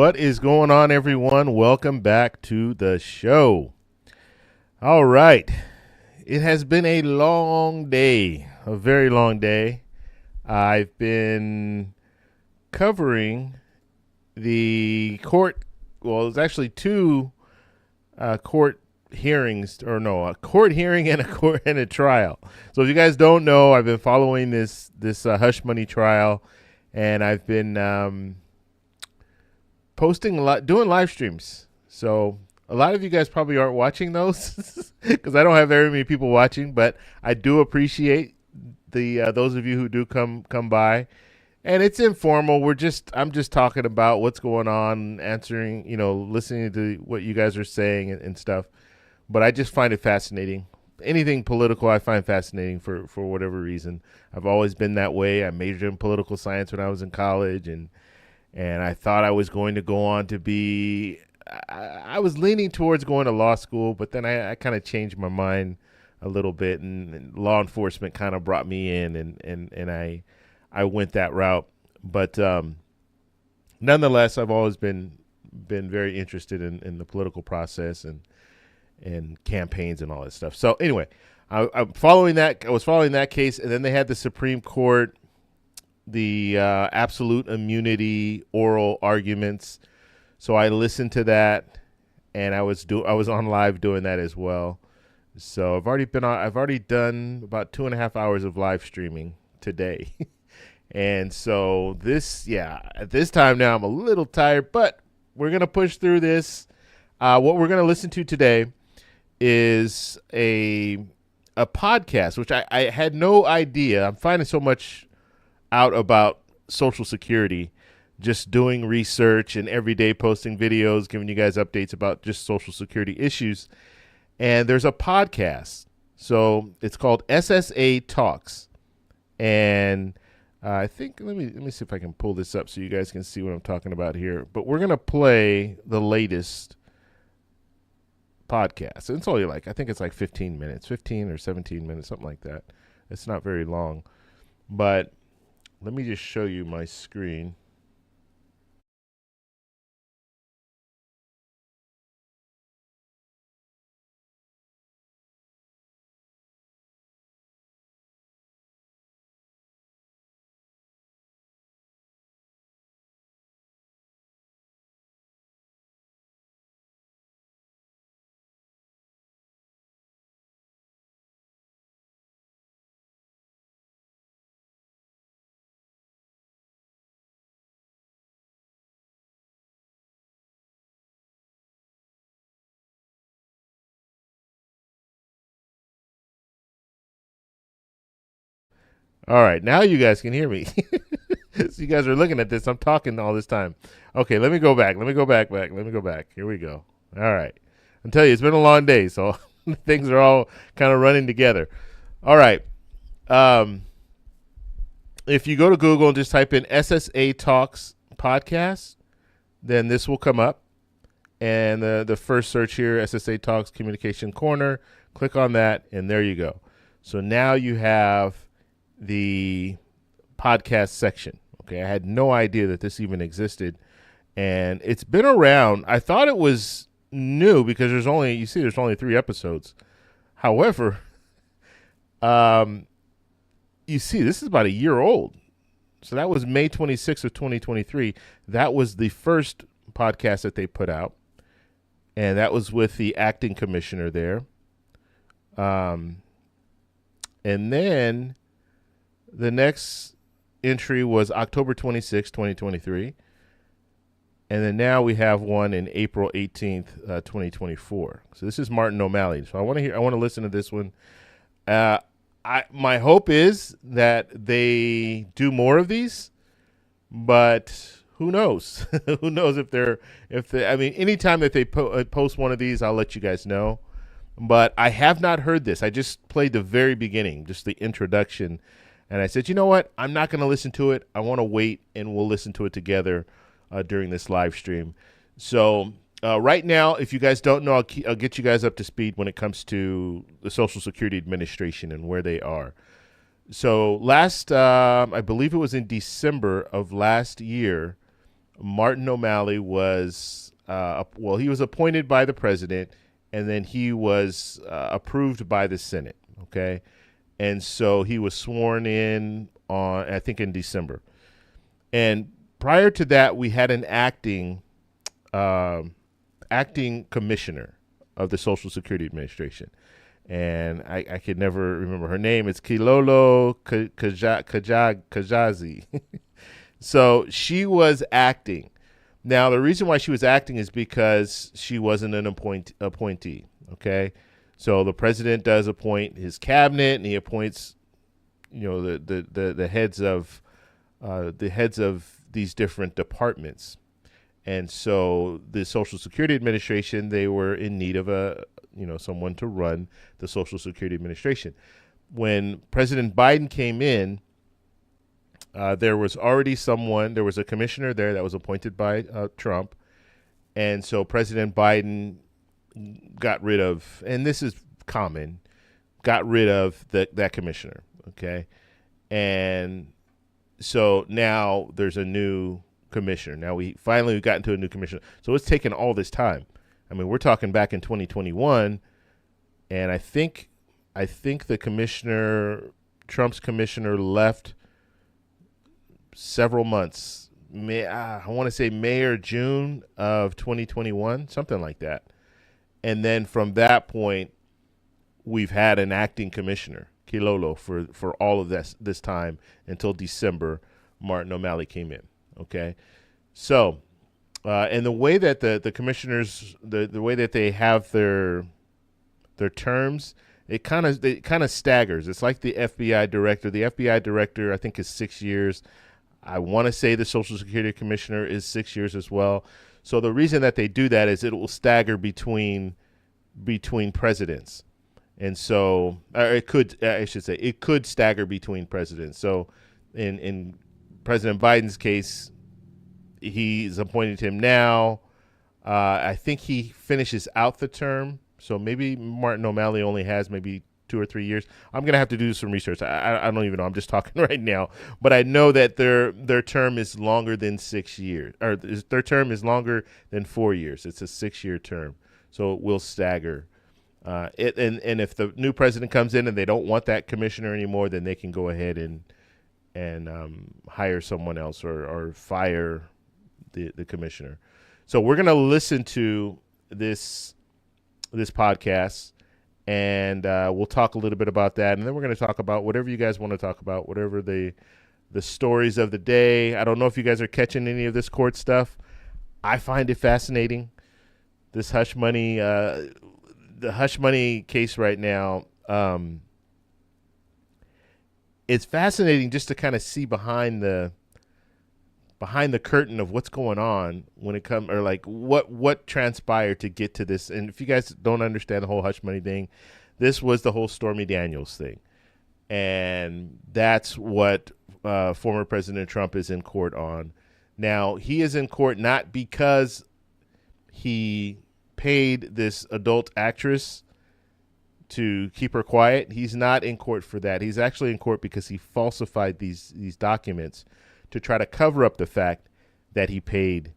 What is going on, everyone? Welcome back to the show. All right. It has been a long day, a very long day. I've been covering the court. Well, it's actually two court hearings, a court hearing and a trial. So if you guys don't know, I've been following this hush money trial, and I've been posting a lot, doing live streams. So a lot of you guys probably aren't watching those because I don't have very many people watching, but I do appreciate the those of you who do come by. And it's informal. I'm just talking about what's going on, answering, listening to what you guys are saying and stuff. But I just find it fascinating. Anything political I find fascinating for whatever reason. I've always been that way. I majored in political science when I was in college, and I thought I was going to go on to be I was leaning towards going to law school, but then I kind of changed my mind a little bit, and law enforcement kind of brought me in, and I went that route. But nonetheless, I've always been very interested in the political process and campaigns and all that stuff. So anyway, I'm following that. I was following that case, and then they had the Supreme Court, the absolute immunity oral arguments. So I listened to that, and I was on live doing that as well. So I've already done about 2.5 hours of live streaming today. And so at this time now I'm a little tired, but we're going to push through this. What we're going to listen to today is a podcast, which I had no idea. I'm finding so much out about Social Security, just doing research and every day posting videos, giving you guys updates about just Social Security issues. And there's a podcast. So it's called SSA Talks. And I think, let me see if I can pull this up so you guys can see what I'm talking about here. But we're going to play the latest podcast. It's only I think it's like 15 minutes, 15 or 17 minutes, something like that. It's not very long. But let me just show you my screen. All right, now you guys can hear me. So you guys are looking at this. I'm talking all this time. Okay, let me go back. Let me go back. Here we go. All right. I'm telling you, it's been a long day, so things are all kind of running together. All right. If you go to Google and just type in SSA Talks podcast, then this will come up. And the first search here, SSA Talks Communication Corner, click on that, and there you go. So now you have the podcast section. Okay, I had no idea that this even existed, and it's been around. I thought it was new because there's only 3 episodes. However, you see, this is about a year old. So that was May 26th of 2023. That was the first podcast that they put out, and that was with the acting commissioner there. And then the next entry was October 26, 2023. And then now we have one in April 18th, 2024. So this is Martin O'Malley. So I want to listen to this one. My hope is that they do more of these, but who knows? Who knows if anytime that they post one of these, I'll let you guys know. But I have not heard this. I just played the very beginning, just the introduction. And I said, you know what? I'm not going to listen to it. I want to wait, and we'll listen to it together during this live stream. So right now, if you guys don't know, I'll get you guys up to speed when it comes to the Social Security Administration and where they are. So I believe it was in December of last year, Martin O'Malley was, he was appointed by the president, and then he was approved by the Senate, okay? And so he was sworn in on, I think, in December. And prior to that, we had an acting commissioner of the Social Security Administration. And I could never remember her name. It's Kilolo Kajazi. So she was acting. Now, the reason why she was acting is because she wasn't an appointee, okay? So the president does appoint his cabinet, and he appoints, the heads of these different departments. And so the Social Security Administration, they were in need of someone to run the Social Security Administration. When President Biden came in, there was a commissioner there that was appointed by Trump. And so President Biden got rid of, and this is common, that commissioner, okay? And so now there's a new commissioner. Now we finally got into a new commissioner. So it's taken all this time. I mean, we're talking back in 2021, and I think Trump's commissioner left several months. I want to say May or June of 2021, something like that. And then from that point, we've had an acting commissioner, Kilolo, for all of this time until December. Martin O'Malley came in. Okay, so and the way that the commissioners, the way that they have their terms, it kind of staggers. It's like the FBI director. The FBI director, I think, is 6 years. I want to say the Social Security commissioner is 6 years as well. So the reason that they do that is it will stagger between presidents, and so it could stagger between presidents. So in President Biden's case, he's appointed him now. I think he finishes out the term. So maybe Martin O'Malley only has maybe 2 or 3 years. I'm going to have to do some research. I don't even know. I'm just talking right now. But I know that their term is longer than 6 years, or their term is longer than 4 years. It's a 6-year term. So it will stagger. And if the new president comes in and they don't want that commissioner anymore, then they can go ahead and hire someone else or fire the commissioner. So we're going to listen to this podcast, and we'll talk a little bit about that, and then we're going to talk about whatever you guys want to talk about, whatever the stories of the day. I don't know if you guys are catching any of this court stuff. I find it fascinating. This hush money, the hush money case right now. It's fascinating just to kind of see behind the curtain of what's going on when it comes, or like what transpired to get to this. And if you guys don't understand the whole hush money thing, this was the whole Stormy Daniels thing. And that's what former President Trump is in court on. Now, he is in court not because he paid this adult actress to keep her quiet. He's not in court for that. He's actually in court because he falsified these documents to try to cover up the fact that he paid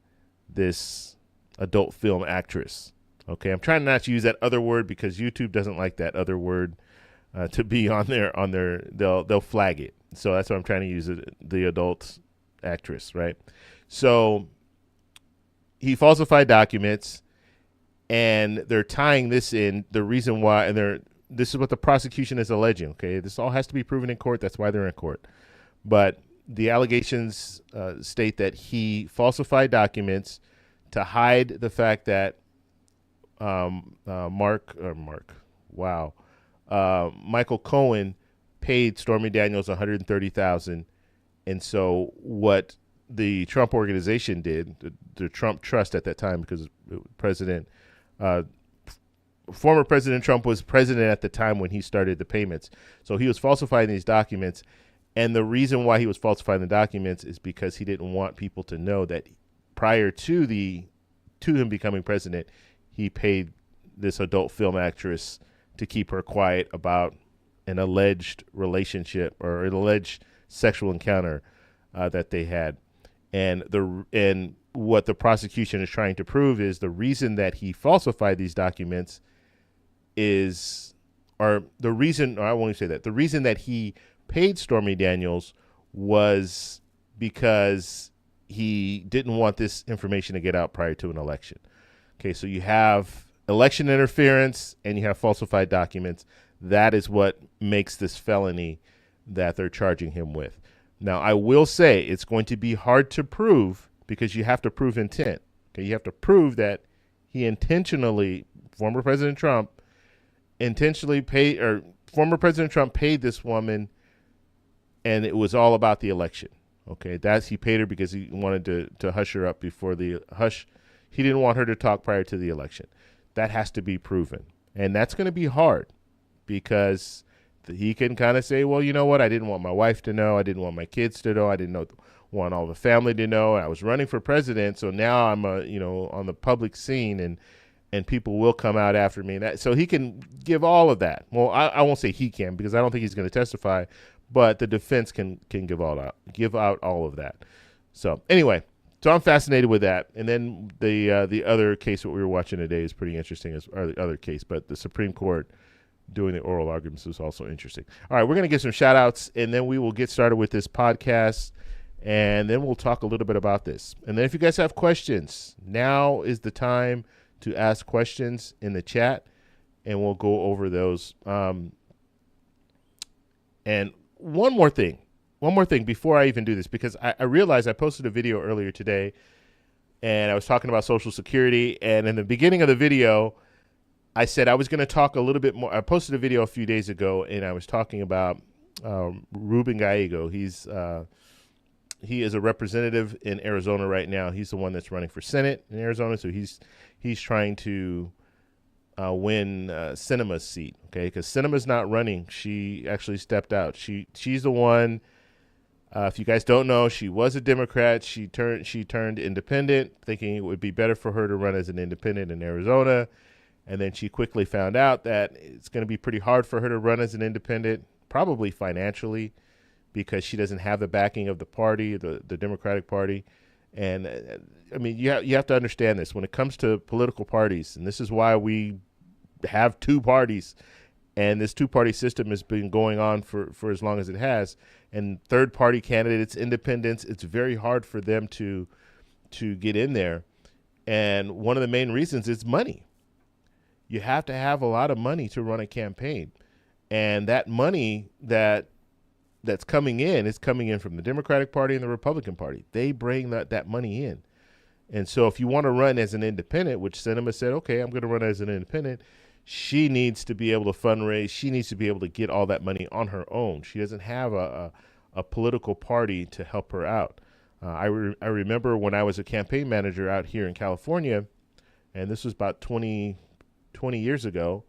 this adult film actress. Okay, I'm trying not to use that other word because YouTube doesn't like that other word to be on their they'll flag it. So that's what I'm trying to use, the adult actress, right? So he falsified documents, and they're tying this in, the reason why, and this is what the prosecution is alleging. Okay, this all has to be proven in court. That's why they're in court. But the allegations state that he falsified documents to hide the fact that Michael Cohen paid Stormy Daniels $130,000, and so what the Trump organization did, the Trump Trust at that time, because former President Trump was president at the time when he started the payments, so he was falsifying these documents. And the reason why he was falsifying the documents is because he didn't want people to know that prior to him becoming president, he paid this adult film actress to keep her quiet about an alleged relationship or an alleged sexual encounter that they had. And what the prosecution is trying to prove is the reason that he falsified these documents or the reason that he paid Stormy Daniels was because he didn't want this information to get out prior to an election. Okay, so you have election interference and you have falsified documents. That is what makes this felony that they're charging him with. Now, I will say it's going to be hard to prove because you have to prove intent. Okay, you have to prove that he intentionally, former President Trump paid this woman, and it was all about the election. Okay, he paid her because he wanted to hush her up before he didn't want her to talk prior to the election. That has to be proven, and that's going to be hard because he can kind of say, well, you know what? I didn't want my wife to know. I didn't want my kids to know. I didn't want all the family to know. I was running for president, so now I'm on the public scene, and people will come out after me. So he can give all of that. Well, I won't say he can because I don't think he's going to testify, but the defense can give out all of that. So anyway, so I'm fascinated with that. And then the other case that we were watching today is pretty interesting, or the other case, but the Supreme Court doing the oral arguments is also interesting. All right, we're going to get some shout outs, and then we will get started with this podcast, and then we'll talk a little bit about this. And then if you guys have questions, now is the time to ask questions in the chat, and we'll go over those. And one more thing before I even do this, because I realized I posted a video earlier today, and I was talking about Social Security, and in the beginning of the video, I said I was going to talk a little bit more. I posted a video a few days ago, and I was talking about Ruben Gallego. He is a representative in Arizona right now. He's the one that's running for Senate in Arizona, so he's trying to win Sinema's seat. Okay, because Sinema's not running. She actually stepped out. She's the one. If you guys don't know, she was a Democrat. She turned independent, thinking it would be better for her to run as an independent in Arizona. And then she quickly found out that it's going to be pretty hard for her to run as an independent, probably financially, because she doesn't have the backing of the party, the Democratic Party. And I mean, you have to understand this when it comes to political parties, and this is why we have two parties, and this two-party system has been going on for as long as it has. And third-party candidates, independents, it's very hard for them to get in there. And one of the main reasons is money. You have to have a lot of money to run a campaign. And that money that's coming in is coming in from the Democratic Party and the Republican Party. They bring that money in. And so if you want to run as an independent, which Sinema said, okay, I'm going to run as an independent, she needs to be able to fundraise. She needs to be able to get all that money on her own. She doesn't have a political party to help her out. I remember when I was a campaign manager out here in California, and this was about 20 years ago,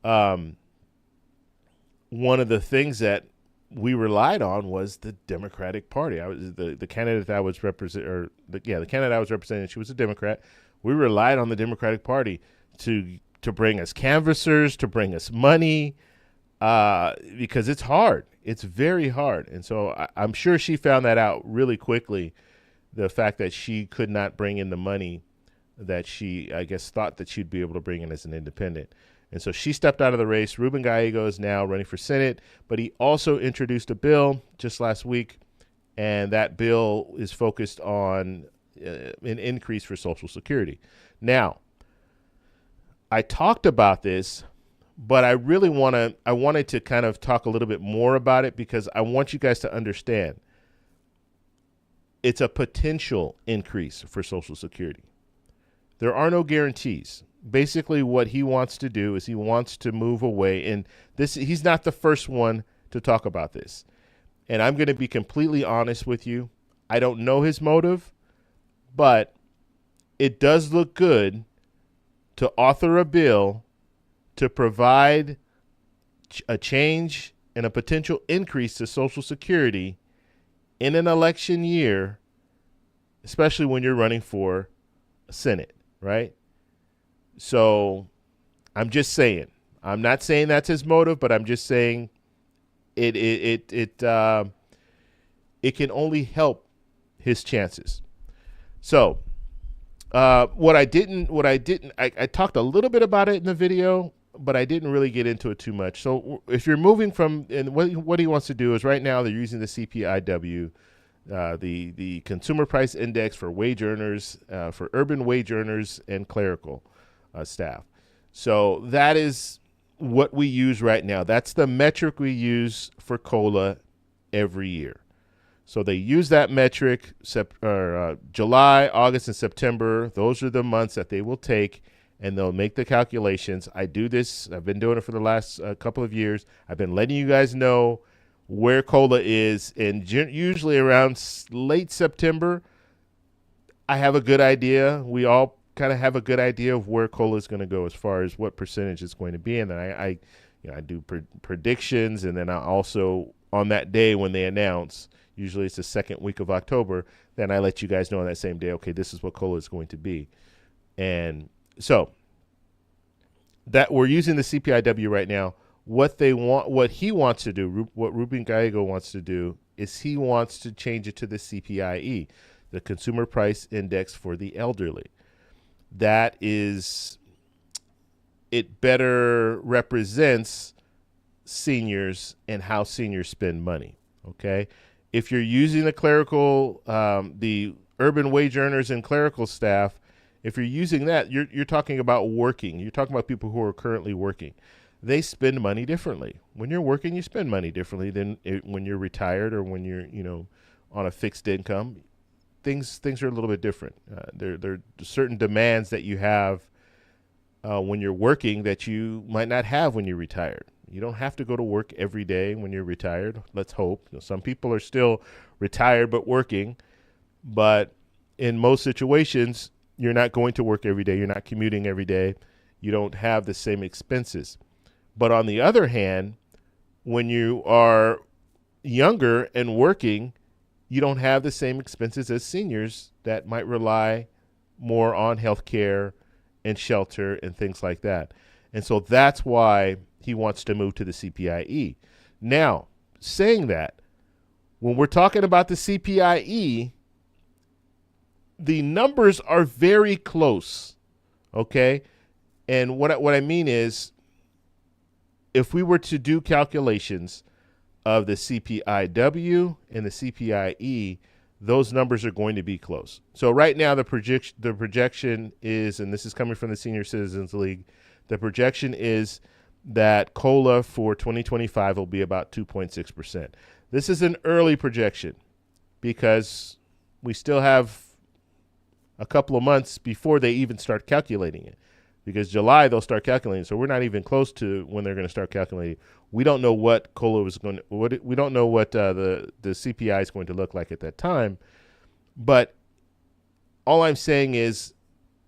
one of the things that we relied on was the Democratic Party. I was the candidate that I was the candidate I was representing. She was a Democrat. We relied on the Democratic Party to bring us canvassers, to bring us money, because it's hard. It's very hard. And so I'm sure she found that out really quickly, the fact that she could not bring in the money that she, I guess, thought that she'd be able to bring in as an independent. And so she stepped out of the race. Ruben Gallego is now running for Senate, but he also introduced a bill just last week, and that bill is focused on an increase for Social Security. Now, I talked about this, but I wanted to kind of talk a little bit more about it because I want you guys to understand it's a potential increase for Social Security. There are no guarantees. Basically, what he wants to do is he wants to move away, and he's not the first one to talk about this. And I'm going to be completely honest with you. I don't know his motive, but it does look good to author a bill to provide a change and a potential increase to Social Security in an election year, especially when you're running for Senate, right? So I'm just saying, I'm not saying that's his motive, but I'm just saying it can only help his chances. So I talked a little bit about it in the video, but I didn't really get into it too much. So if you're moving from, and what he wants to do is right now they're using the CPIW, the Consumer Price Index for wage earners, for urban wage earners and clerical staff. So that is what we use right now. That's the metric we use for COLA every year. So they use that metric, July, August, and September. Those are the months that they will take, and they'll make the calculations. I do this. I've been doing it for the last couple of years. I've been letting you guys know where COLA is, and usually around late September, I have a good idea. We all kind of have a good idea of where COLA is going to go as far as what percentage it's going to be, and then I do predictions, and then I also, on that day when they announce, usually it's the second week of October, then I let you guys know on that same day, okay, this is what COLA is going to be. And so that we're using the CPIW right now. What he wants to do, what Ruben Gallego wants to do, is he wants to change it to the CPIE, the Consumer Price Index for the elderly. That is, it better represents seniors and how seniors spend money, okay? If you're using the clerical, the urban wage earners and clerical staff, if you're using that, you're talking about working. You're talking about people who are currently working. They spend money differently. When you're working, you spend money differently than when you're retired or when you're, on a fixed income. Things are a little bit different. There are certain demands that you have when you're working that you might not have when you're retired. You don't have to go to work every day when you're retired. Let's hope. Some people are still retired but working, but in most situations, you're not going to work every day. You're not commuting every day. You don't have the same expenses. But on the other hand, when you are younger and working, you don't have the same expenses as seniors that might rely more on health care and shelter and things like that. And so that's why he wants to move to the CPIE. Now, saying that, when we're talking about the CPIE, the numbers are very close, okay? And what I mean is, if we were to do calculations of the CPIW and the CPIE, those numbers are going to be close. So right now, the projection is, and this is coming from the Senior Citizens League, the projection is that COLA for 2025 will be about 2.6%. This is an early projection because we still have a couple of months before they even start calculating it. Because July, they'll start calculating. So we're not even close to when they're going to start calculating. We don't know what COLA is going to, we don't know what the CPI is going to look like at that time. But all I'm saying is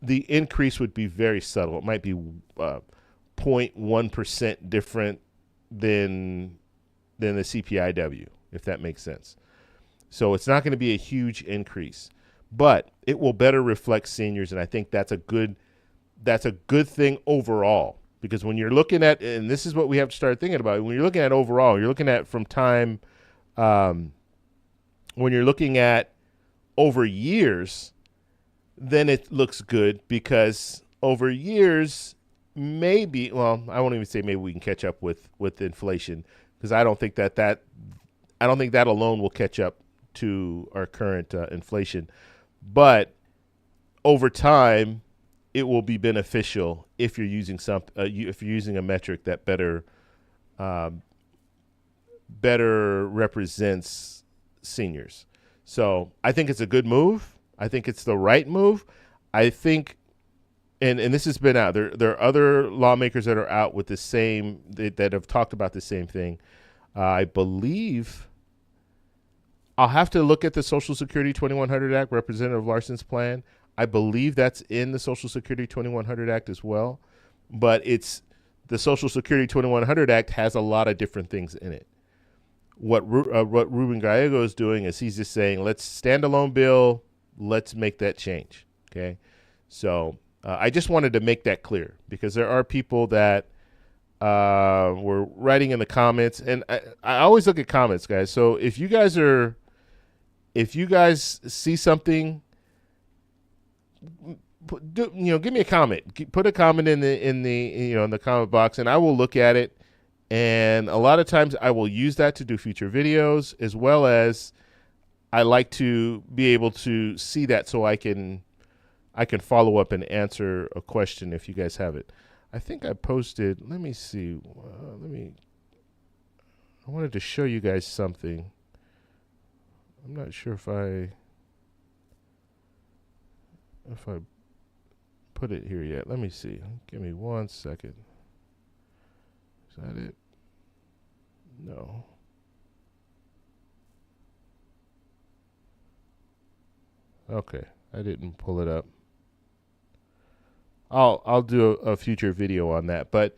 the increase would be very subtle. It might be 0.1% different than the CPIW, if that makes sense. So it's not going to be a huge increase, but it will better reflect seniors, and I think that's a good thing overall, because when you're looking at, and this is what we have to start thinking about, when you're looking at overall, you're looking at from time, when you're looking at over years, then it looks good, because over years, maybe, well, I won't even say maybe we can catch up with inflation, because I don't think that alone will catch up to our current inflation. But over time, it will be beneficial if you're using if you're using a metric that better represents seniors. So I think it's a good move. I think it's the right move. I think, and this has been out. There are other lawmakers that are out with the same, that have talked about the same thing. I believe, I'll have to look at the Social Security 2100 Act, Representative Larson's plan. I believe that's in the Social Security 2100 Act as well, but it's the Social Security 2100 Act has a lot of different things in it. What Ruben Gallego is doing is he's just saying, let's standalone bill, let's make that change. Okay, so I just wanted to make that clear, because there are people that were writing in the comments, and I always look at comments, guys. So if you guys are if you guys see something, give me a comment. Put a comment in the comment box, and I will look at it. And a lot of times, I will use that to do future videos, as well as I like to be able to see that so I can follow up and answer a question if you guys have it. I think I posted. Let me see. I wanted to show you guys something. I'm not sure if I put it here yet. Let me see. Give me 1 second. Is that it? No. Okay, I didn't pull it up. I'll do a future video on that. But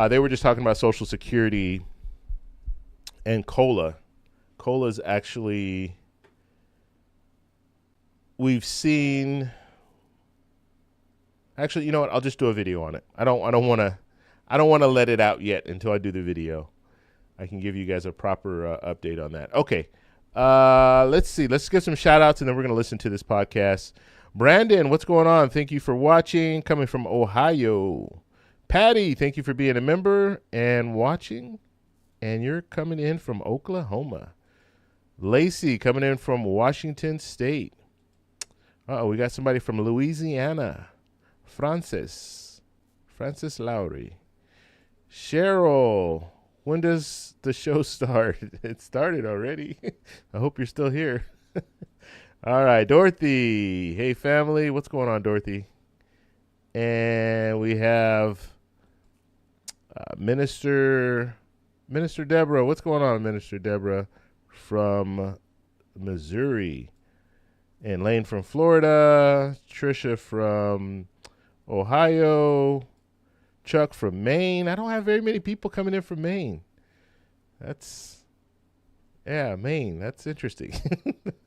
they were just talking about Social Security and COLA. COLA's actually, we've seen. Actually, you know what? I'll just do a video on it. I don't want to let it out yet until I do the video. I can give you guys a proper update on that. Okay. Let's see. Let's get some shout outs and then we're going to listen to this podcast. Brandon, what's going on? Thank you for watching. Coming from Ohio. Patty, thank you for being a member and watching. And you're coming in from Oklahoma. Lacey coming in from Washington State. We got somebody from Louisiana. Francis Lowry. Cheryl, when does the show start? It started already. I hope you're still here. All right, Dorothy. Hey, family. What's going on, Dorothy? And we have Minister Deborah. What's going on, Minister Deborah, from Missouri? And Lane from Florida. Trisha from Ohio. Chuck from Maine. I don't have very many people coming in from Maine. Maine. That's interesting.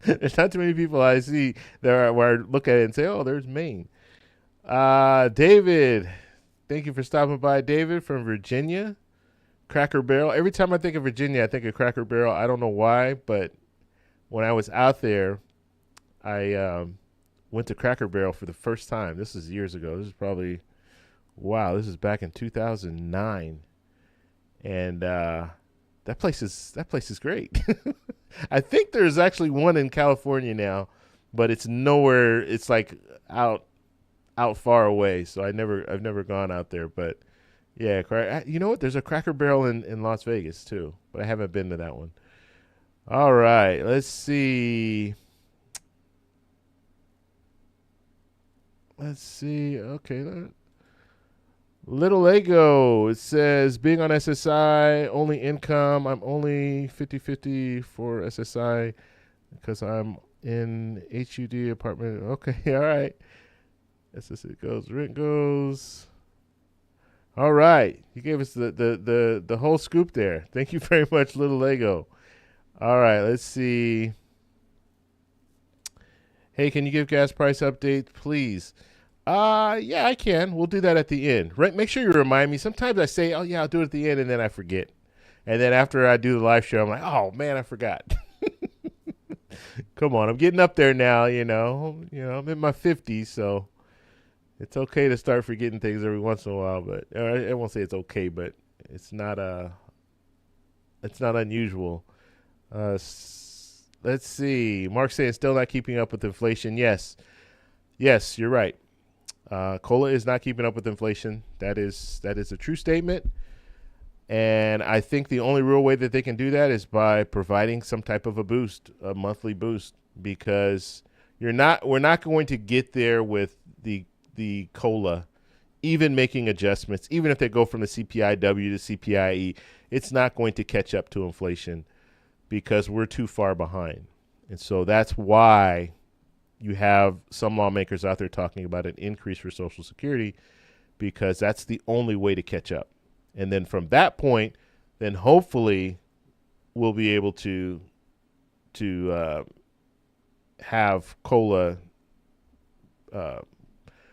There's not too many people I see there where I look at it and say, oh, there's Maine. David. Thank you for stopping by, David from Virginia. Cracker Barrel. Every time I think of Virginia, I think of Cracker Barrel. I don't know why, but when I was out there, I went to Cracker Barrel for the first time. This is years ago. This is back in 2009. And that place is great. I think there's actually one in California now, but it's nowhere. It's like out far away. So I've never gone out there, but yeah, you know what? There's a Cracker Barrel in Las Vegas too, but I haven't been to that one. All right, let's see. Okay. Little Lego. It says, being on SSI, only income. I'm only 50-50 for SSI because I'm in HUD apartment. Okay, all right. SSI goes, rent goes. All right. You gave us the whole scoop there. Thank you very much, Little Lego. All right, let's see. Hey, can you give gas price update, please? Yeah, I can. We'll do that at the end. Right? Make sure you remind me. Sometimes I say, oh, yeah, I'll do it at the end, and then I forget. And then after I do the live show, I'm like, oh, man, I forgot. Come on. I'm getting up there now, I'm in my 50s, so it's okay to start forgetting things every once in a while. But I won't say it's okay, but it's not unusual. Let's see. Mark saying still not keeping up with inflation. Yes, you're right. COLA is not keeping up with inflation. That is a true statement. And I think the only real way that they can do that is by providing some type of a boost, a monthly boost, because we're not going to get there with the COLA, even making adjustments, even if they go from the CPIW to CPIE, it's not going to catch up to inflation because we're too far behind. And so that's why you have some lawmakers out there talking about an increase for Social Security, because that's the only way to catch up. And then from that point, then hopefully we'll be able to have COLA.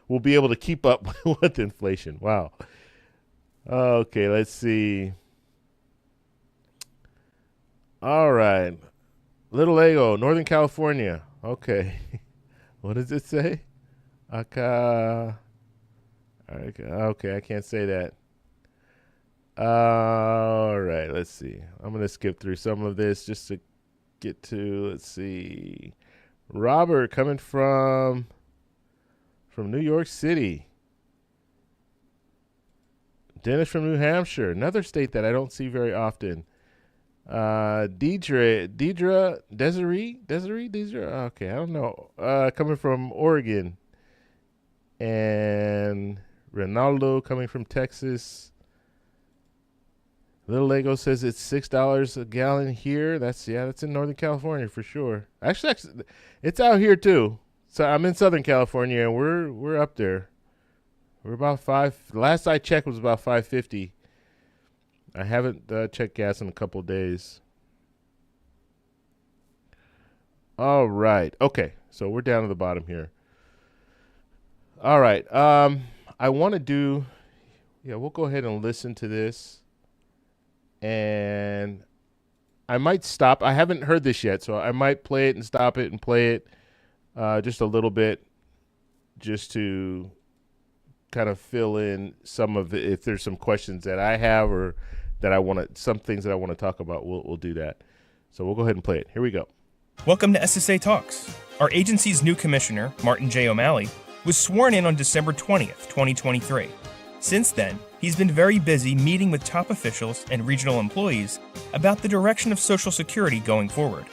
We'll be able to keep up with inflation. Wow. Okay, let's see. All right. Little Lego, Northern California. Okay. What does it say? Aka. Okay, I can't say that. All right, let's see. I'm going to skip through some of this just to get to, let's see. Robert coming from New York City. Dennis from New Hampshire, another state that I don't see very often. Desiree. Okay, I don't know. Coming from Oregon. And Ronaldo coming from Texas. Little Lego says it's $6 a gallon here. That's in Northern California for sure. Actually, it's out here too. So I'm in Southern California, and we're up there. We're about last I checked was about $5.50. I haven't checked gas in a couple of days. All right. Okay. So we're down to the bottom here. All right. I want to we'll go ahead and listen to this. And I might stop. I haven't heard this yet, so I might play it and stop it and play it just a little bit just to kind of fill in some of it. If there's some questions that I have or that some things that I want to talk about, we'll do that. So we'll go ahead and play it. Here we go. Welcome to SSA Talks. Our agency's new commissioner, Martin J. O'Malley, was sworn in on December 20th, 2023. Since then, he's been very busy meeting with top officials and regional employees about the direction of Social Security going forward.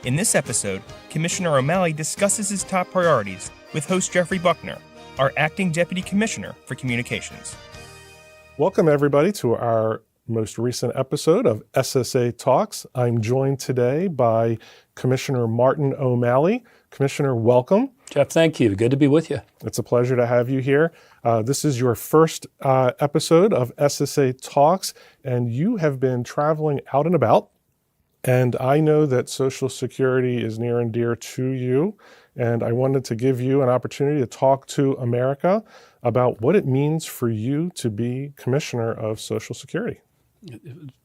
In this episode, Commissioner O'Malley discusses his top priorities with host Jeffrey Buckner, our acting deputy commissioner for communications. Welcome, everybody, to our most recent episode of SSA Talks. I'm joined today by Commissioner Martin O'Malley. Commissioner, welcome. Jeff, thank you. Good to be with you. It's a pleasure to have you here. This is your first episode of SSA Talks, and you have been traveling out and about. And I know that Social Security is near and dear to you, and I wanted to give you an opportunity to talk to America about what it means for you to be Commissioner of Social Security.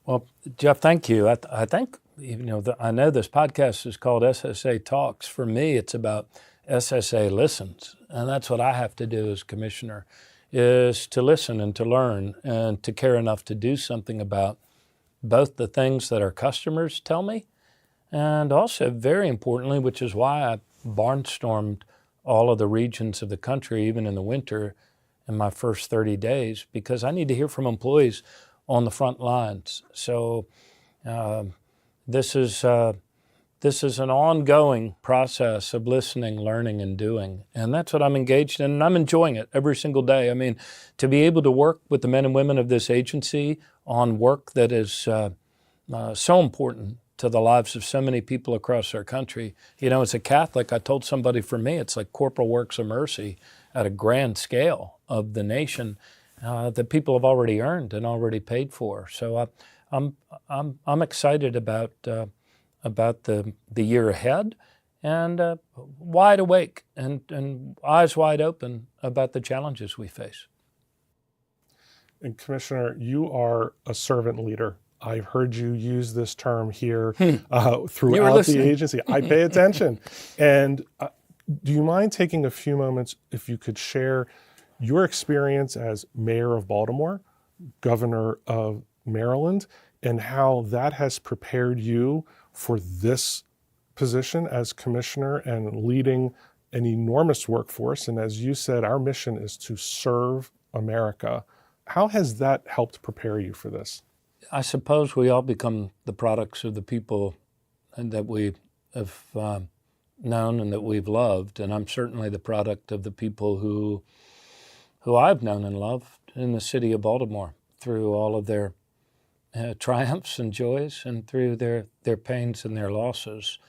Well, Jeff, thank you. I think, I know this podcast is called SSA Talks. For me, it's about SSA Listens, and that's what I have to do as Commissioner, is to listen and to learn and to care enough to do something about both the things that our customers tell me and also, very importantly, which is why I barnstormed all of the regions of the country, even in the winter, in my first 30 days, because I need to hear from employees on the front lines. So this is an ongoing process of listening, learning, and doing. And that's what I'm engaged in, and I'm enjoying it every single day. I mean, to be able to work with the men and women of this agency on work that is so important to the lives of so many people across our country. As a Catholic, I told somebody, for me, it's like corporal works of mercy at a grand scale of the nation that people have already earned and already paid for. So I'm excited about the year ahead, and wide awake and eyes wide open about the challenges we face. And Commissioner, you are a servant leader. I've heard you use this term here throughout the agency. I pay attention. And do you mind taking a few moments if you could share your experience as mayor of Baltimore, governor of Maryland, and how that has prepared you for this position as commissioner and leading an enormous workforce? And as you said, our mission is to serve America. How has that helped prepare you for this? I suppose we all become the products of the people that we have known and that we've loved. And I'm certainly the product of the people who I've known and loved in the city of Baltimore through all of their triumphs and joys and through their pains and their losses.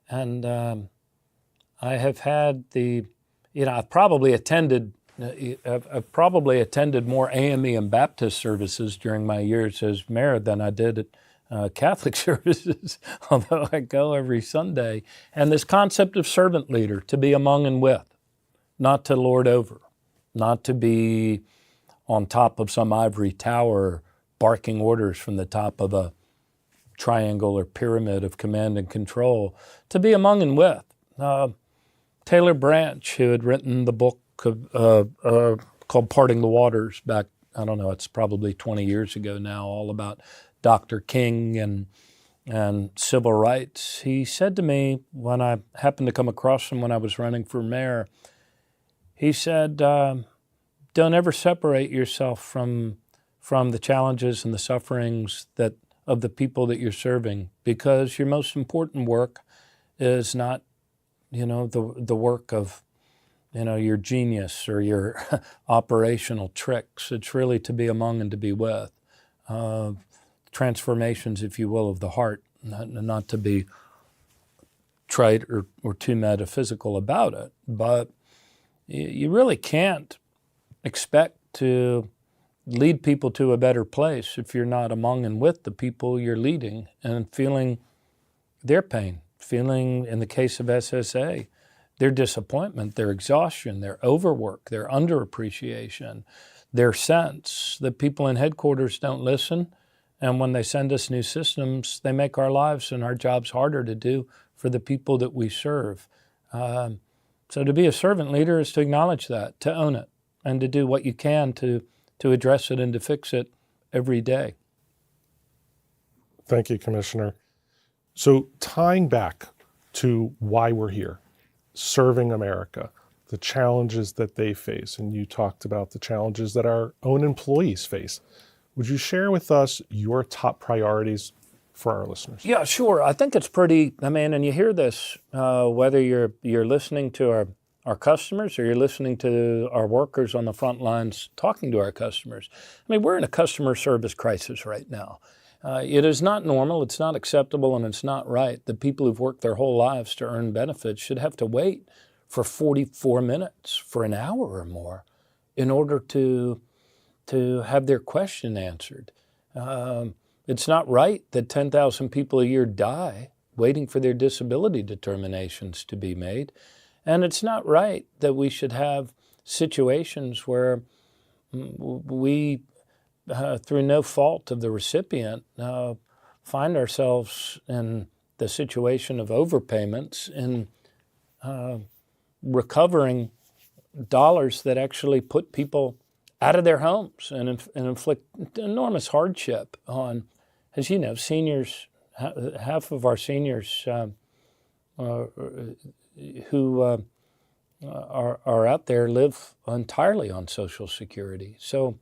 And I have had I've probably attended more AME and Baptist services during my years as mayor than I did at Catholic services, although I go every Sunday. And this concept of servant leader, to be among and with, not to lord over, not to be on top of some ivory tower barking orders from the top of a triangle or pyramid of command and control, to be among and with. Taylor Branch, who had written the book called Parting the Waters back, I don't know, it's probably 20 years ago now, all about Dr. King and civil rights. He said to me when I happened to come across him when I was running for mayor, he said, don't ever separate yourself from the challenges and the sufferings of the people that you're serving, because your most important work is not, the work of, your genius or your operational tricks. It's really to be among and to be with. Transformations, if you will, of the heart, not to be trite or too metaphysical about it, but you really can't expect to lead people to a better place if you're not among and with the people you're leading and feeling their pain, feeling, in the case of SSA, their disappointment, their exhaustion, their overwork, their underappreciation, their sense that people in headquarters don't listen, and when they send us new systems, they make our lives and our jobs harder to do for the people that we serve. So to be a servant leader is to acknowledge that, to own it, and to do what you can to address it and to fix it every day. Thank you, Commissioner. So tying back to why we're here, serving America, the challenges that they face, and you talked about the challenges that our own employees face. Would you share with us your top priorities for our listeners? Yeah, sure. I think it's pretty, and you hear this, whether you're listening to our customers or you're listening to our workers on the front lines talking to our customers. We're in a customer service crisis right now. It is not normal, it's not acceptable, and it's not right that people who've worked their whole lives to earn benefits should have to wait for 44 minutes, for an hour or more, in order to have their question answered. It's not right that 10,000 people a year die waiting for their disability determinations to be made. And it's not right that we should have situations where we, through no fault of the recipient, find ourselves in the situation of overpayments in recovering dollars that actually put people out of their homes and inflict enormous hardship on, as you know, seniors. Half of our seniors who are out there live entirely on Social Security. So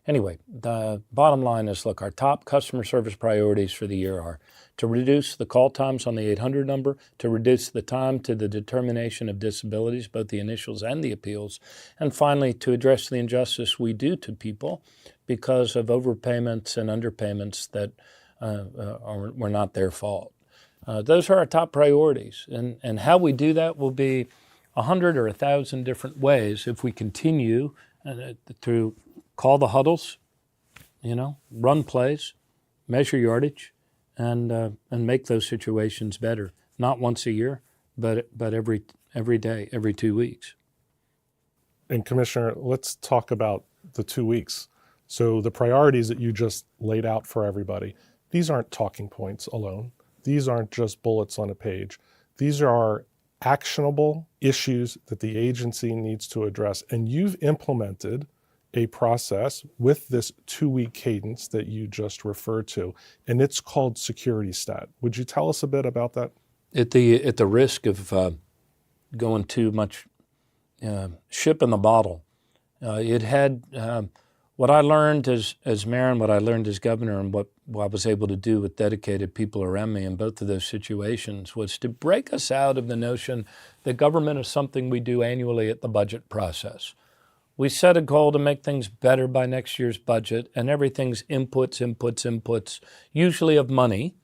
anyway, the bottom line is, look, our top customer service priorities for the year are to reduce the call times on the 800 number, to reduce the time to the determination of disabilities, both the initials and the appeals, and finally, to address the injustice we do to people because of overpayments and underpayments that were not their fault. Those are our top priorities, and how we do that will be 100 or 1,000 different ways if we continue to call the huddles, run plays, measure yardage, and make those situations better. Not once a year, but every day, every 2 weeks. And Commissioner, let's talk about the 2 weeks. So the priorities that you just laid out for everybody, these aren't talking points alone. These aren't just bullets on a page. These are actionable issues that the agency needs to address. And you've implemented a process with this 2-week cadence that you just referred to, and it's called Security Stat. Would you tell us a bit about that? At the risk of going too much ship in the bottle, it had what I learned as mayor and what I learned as governor, and what I was able to do with dedicated people around me in both of those situations, was to break us out of the notion that government is something we do annually at the budget process. We set a goal to make things better by next year's budget, and everything's inputs, usually of money.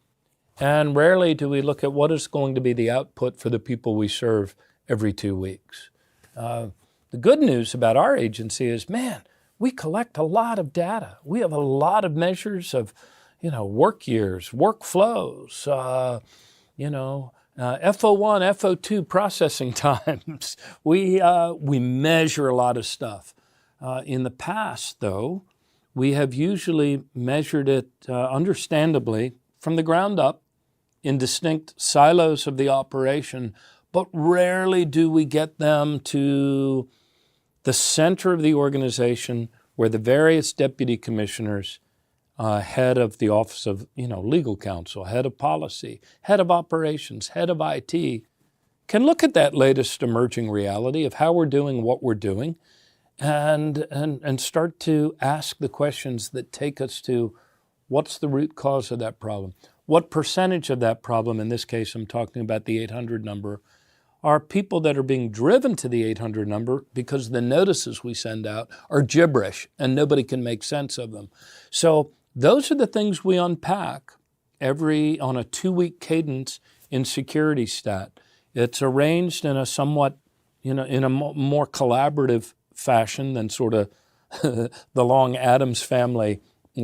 And rarely do we look at what is going to be the output for the people we serve every 2 weeks. The good news about our agency is, we collect a lot of data. We have a lot of measures of, work years, workflows, FO1, FO2 processing times. We measure a lot of stuff. In the past, though, we have usually measured it, understandably, from the ground up in distinct silos of the operation, but rarely do we get them to the center of the organization where the various deputy commissioners, head of the office of legal counsel, head of policy, head of operations, head of IT, can look at that latest emerging reality of how we're doing what we're doing and start to ask the questions that take us to what's the root cause of that problem. What percentage of that problem, in this case I'm talking about the 800 number, are people that are being driven to the 800 number because the notices we send out are gibberish and nobody can make sense of them. So those are the things we unpack on a 2-week cadence in Security Stat. It's arranged in a somewhat, in a more collaborative fashion than sort of the long Addams Family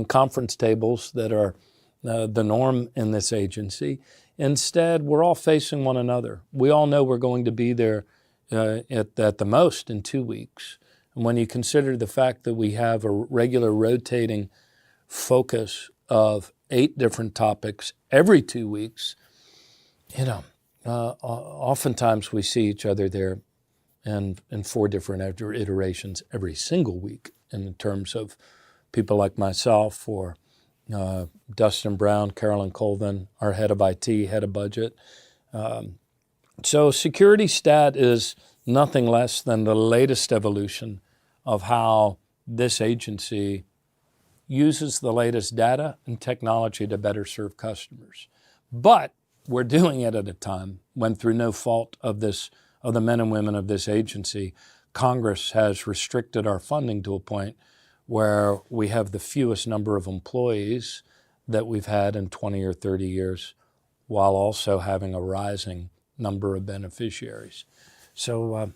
conference tables that are the norm in this agency. Instead, we're all facing one another. We all know we're going to be there at the most in 2 weeks. And when you consider the fact that we have a regular rotating focus of 8 different topics every 2 weeks, oftentimes we see each other there in 4 different iterations every single week in terms of people like myself or Dustin Brown, Carolyn Colvin, our head of IT, head of budget. So Security Stat is nothing less than the latest evolution of how this agency uses the latest data and technology to better serve customers. But we're doing it at a time when, through no fault of the men and women of this agency, Congress has restricted our funding to a point where we have the fewest number of employees that we've had in 20 or 30 years, while also having a rising number of beneficiaries. So,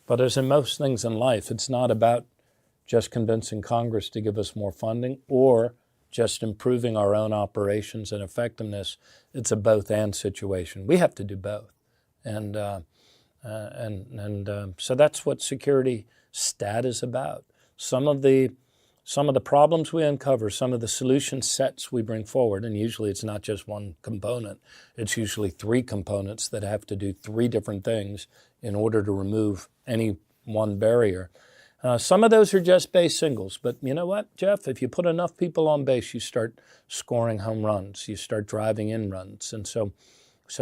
but as in most things in life, it's not about just convincing Congress to give us more funding or just improving our own operations and effectiveness. It's a both-and situation. We have to do both. And so that's what Security Stat is about. Some of the problems we uncover, some of the solution sets we bring forward, and usually it's not just one component, it's usually 3 components that have to do 3 different things in order to remove any one barrier. Some of those are just base singles, but you know what, Jeff? If you put enough people on base, you start scoring home runs, you start driving in runs. And so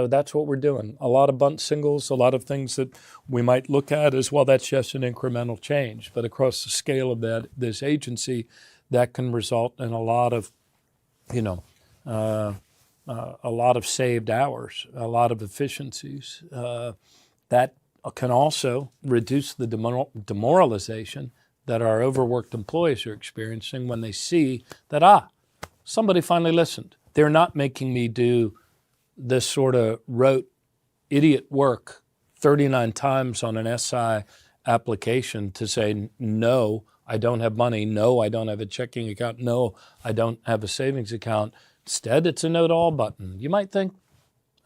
that's what we're doing. A lot of bunt singles, a lot of things that we might look at as, well, that's just an incremental change. But across the scale of this agency, that can result in a lot of, a lot of saved hours, a lot of efficiencies. That can also reduce the demoralization that our overworked employees are experiencing when they see that, somebody finally listened. They're not making me do this sort of rote idiot work 39 times on an SI application to say, no, I don't have money. No, I don't have a checking account. No, I don't have a savings account. Instead, it's a no to all button. You might think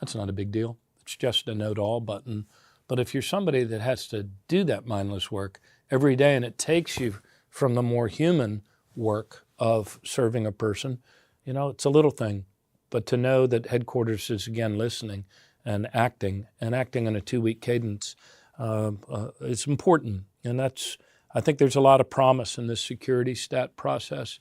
that's not a big deal. It's just a no to all button. But if you're somebody that has to do that mindless work every day and it takes you from the more human work of serving a person, it's a little thing. But to know that headquarters is, again, listening and acting in a 2-week cadence, it's important. And I think there's a lot of promise in this Security Stat process,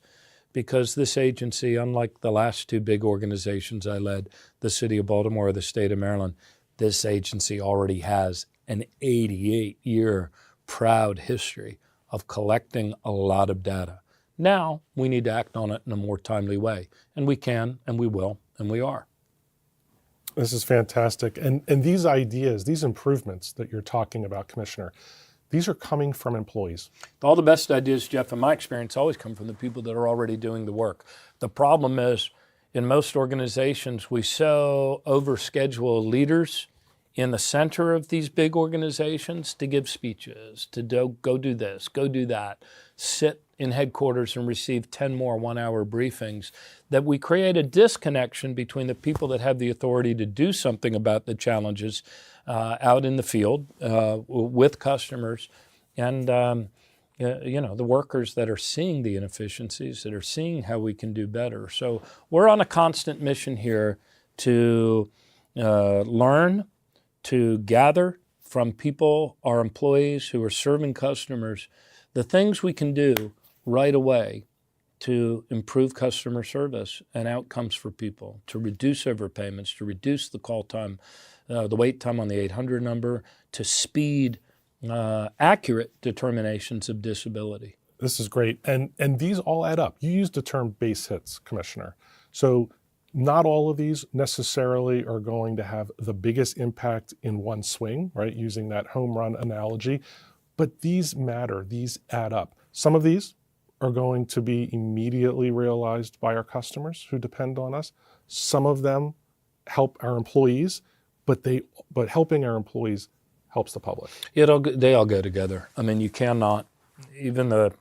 because this agency, unlike the last 2 big organizations I led, the City of Baltimore or the State of Maryland, this agency already has an 88-year proud history of collecting a lot of data. Now we need to act on it in a more timely way. And we can, and we will, and we are. This is fantastic. And these ideas, these improvements that you're talking about, Commissioner, these are coming from employees. All the best ideas, Jeff, in my experience, always come from the people that are already doing the work. The problem is, in most organizations, we so overschedule leaders in the center of these big organizations to give speeches, to go do this, go do that, sit in headquarters and receive 10 more 1-hour briefings, that we create a disconnection between the people that have the authority to do something about the challenges out in the field with customers and the workers that are seeing the inefficiencies, that are seeing how we can do better. So we're on a constant mission here to learn, to gather from people, our employees who are serving customers, the things we can do right away to improve customer service and outcomes for people, to reduce overpayments, to reduce the call time, the wait time on the 800 number, to speed accurate determinations of disability. This is great. And these all add up. You used the term base hits, Commissioner. So not all of these necessarily are going to have the biggest impact in one swing, right? Using that home run analogy. But these matter, these add up. Some of these are going to be immediately realized by our customers who depend on us. Some of them help our employees, but helping our employees helps the public. They all go together. I mean, you cannot, even the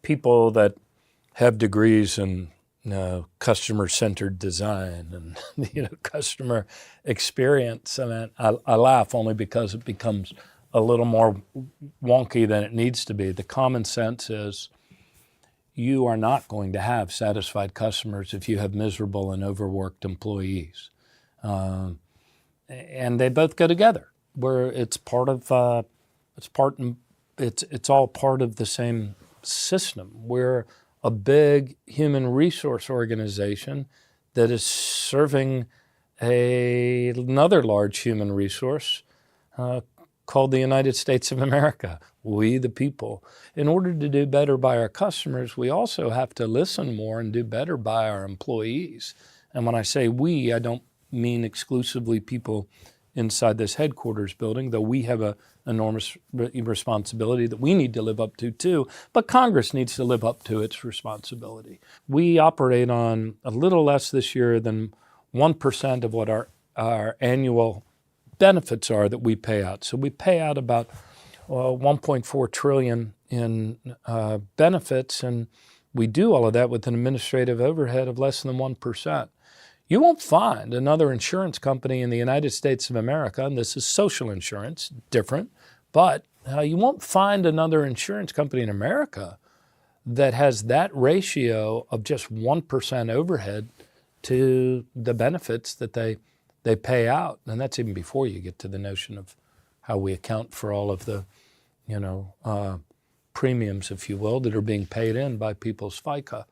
people that have degrees in customer-centered design and customer experience. I mean, I laugh only because it becomes a little more wonky than it needs to be. The common sense is you are not going to have satisfied customers if you have miserable and overworked employees. And they both go together, where it's all part of the same system. We're a big human resource organization that is serving another large human resource called the United States of America, we the people. In order to do better by our customers, we also have to listen more and do better by our employees. And when I say we, I don't mean exclusively people inside this headquarters building, though we have an enormous responsibility that we need to live up to too, but Congress needs to live up to its responsibility. We operate on a little less this year than 1% of what our annual benefits are that we pay out. So we pay out about $1.4 trillion in benefits, and we do all of that with an administrative overhead of less than 1%. You won't find another insurance company in the United States of America, and this is social insurance, different, but you won't find another insurance company in America that has that ratio of just 1% overhead to the benefits that they pay out. And that's even before you get to the notion of how we account for all of the, premiums, if you will, that are being paid in by people's FICA.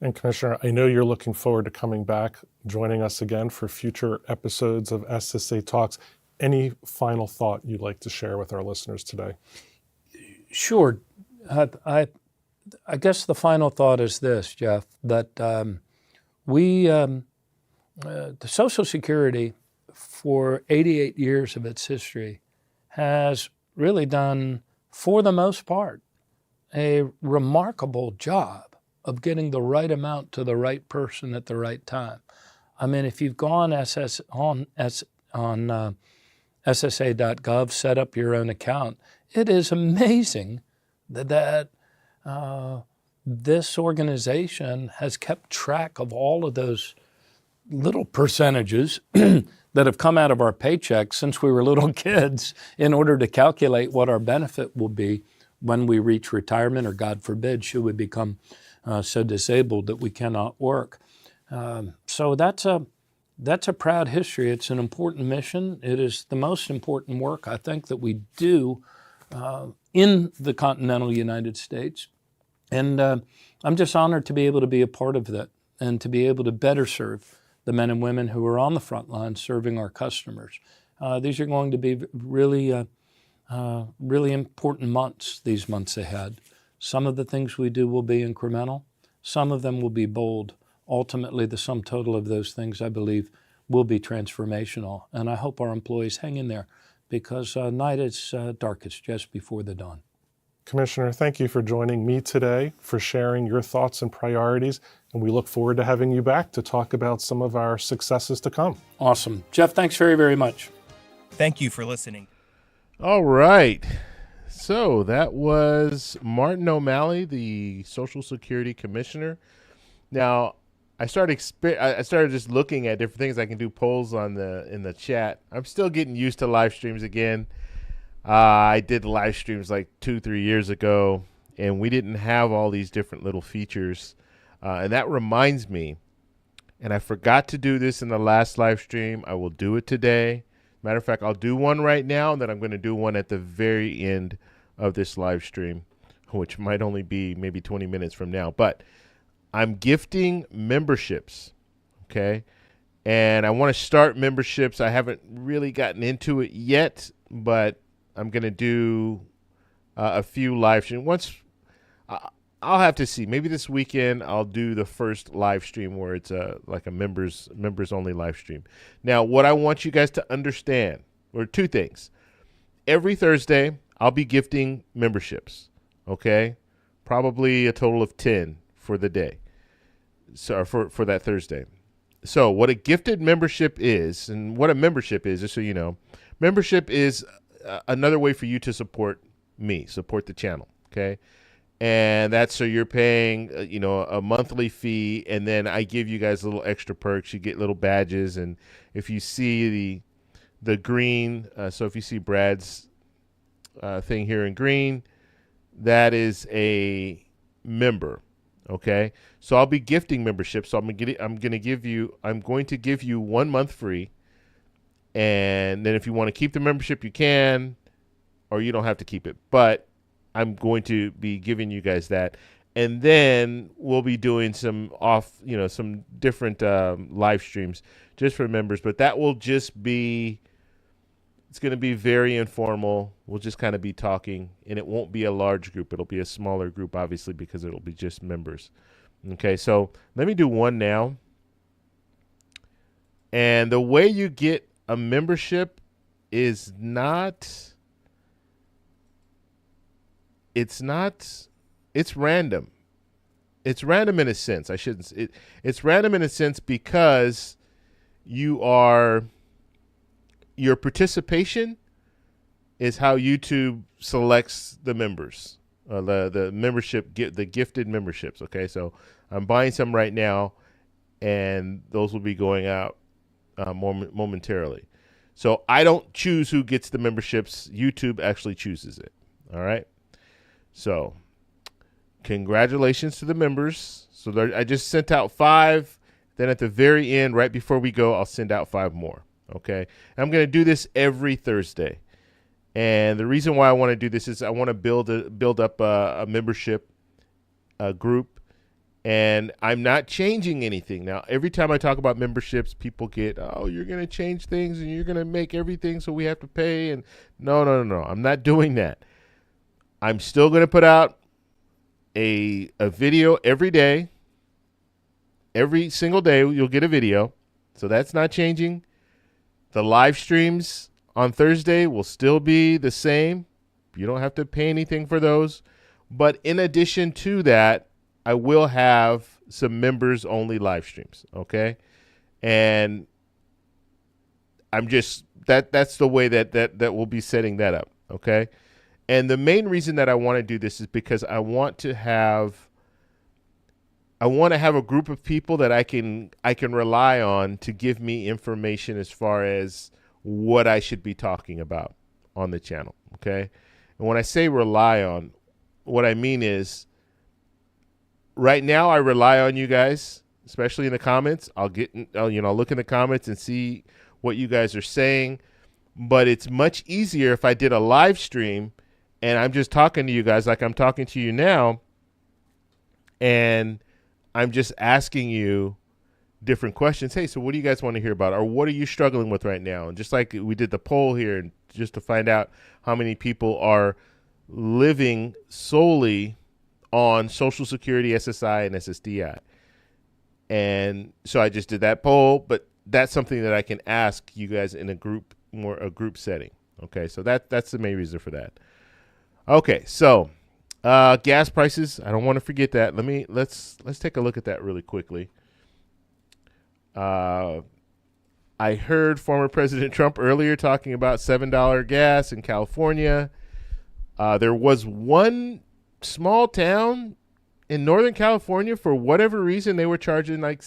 And Commissioner, I know you're looking forward to coming back, joining us again for future episodes of SSA Talks. Any final thought you'd like to share with our listeners today? Sure. I guess the final thought is this, Jeff, that the Social Security, for 88 years of its history, has really done, for the most part, a remarkable job of getting the right amount to the right person at the right time. I mean, if you've gone on SSA.gov, set up your own account, it is amazing that this organization has kept track of all of those little percentages that have come out of our paychecks since we were little kids in order to calculate what our benefit will be when we reach retirement, or God forbid, should we become so disabled that we cannot work. So that's a proud history. It's an important mission. It is the most important work, I think, that we do in the continental United States. And I'm just honored to be able to be a part of that and to be able to better serve the men and women who are on the front line serving our customers. These are going to be really important months, these months ahead. Some of the things we do will be incremental. Some of them will be bold. Ultimately, the sum total of those things, I believe, will be transformational. And I hope our employees hang in there, because night is darkest just before the dawn. Commissioner, thank you for joining me today, for sharing your thoughts and priorities, and we look forward to having you back to talk about some of our successes to come. Awesome. Jeff, thanks very, very much. Thank you for listening. All right. So that was Martin O'Malley, the Social Security Commissioner. Now, I started just looking at different things. I can do polls in the chat. I'm still getting used to live streams again. I did live streams like 2-3 years ago, and we didn't have all these different little features. And that reminds me, and I forgot to do this in the last live stream. I will do it today. Matter of fact, I'll do one right now, and then I'm going to do one at the very end of this live stream, which might only be maybe 20 minutes from now. But I'm gifting memberships, okay? And I want to start memberships. I haven't really gotten into it yet, but I'm going to do a few live streams. I'll have to see. Maybe this weekend I'll do the first live stream where it's like a members only live stream. Now, what I want you guys to understand are two things. Every Thursday, I'll be gifting memberships, okay? Probably a total of 10 for the day, so for that Thursday. So what a gifted membership is, and what a membership is, just so you know, membership is another way for you to support me, support the channel, okay? And that's so you're paying, a monthly fee, and then I give you guys little extra perks. You get little badges, and if you see the green, so if you see Brad's thing here in green, that is a member. Okay, so I'll be gifting memberships. So I'm going to give you 1 month free, and then if you want to keep the membership, you can, or you don't have to keep it. But I'm going to be giving you guys that, and then we'll be doing some different live streams just for members. But that will just be. It's going to be very informal. We'll just kind of be talking, and it won't be a large group. It'll be a smaller group, obviously, because it'll be just members. Okay, so let me do one now. And the way you get a membership is it's random. It's random in a sense. It's random in a sense because your participation is how YouTube selects the members, the membership, the gifted memberships. Okay, so I'm buying some right now, and those will be going out momentarily. So I don't choose who gets the memberships. YouTube actually chooses it. All right. So congratulations to the members. So I just sent out 5. Then at the very end, right before we go, I'll send out 5 more. Okay, and I'm going to do this every Thursday, and the reason why I want to do this is I want to build up a membership group, and I'm not changing anything. Now, every time I talk about memberships, people get, oh, you're going to change things and you're going to make everything so we have to pay, and no, I'm not doing that. I'm still going to put out a video every day. Every single day you'll get a video, so that's not changing. The live streams on Thursday will still be the same. You don't have to pay anything for those. But in addition to that, I will have some members only live streams. Okay. And I'm just, that's the way that we'll be setting that up. Okay. And the main reason that I want to do this is because I want to have a group of people that I can rely on to give me information as far as what I should be talking about on the channel, okay? And when I say rely on, what I mean is right now I rely on you guys, especially in the comments. I'll look in the comments and see what you guys are saying, but it's much easier if I did a live stream and I'm just talking to you guys like I'm talking to you now, and I'm just asking you different questions. Hey, so what do you guys want to hear about? Or what are you struggling with right now? And just like we did the poll here, and just to find out how many people are living solely on Social Security, SSI, and SSDI. And so I just did that poll, but that's something that I can ask you guys in a group setting. Okay, so that's the main reason for that. Okay, so gas prices, I don't want to forget that. Let's take a look at that really quickly. I heard former President Trump earlier talking about $7 gas in California. There was one small town in Northern California, for whatever reason, they were charging like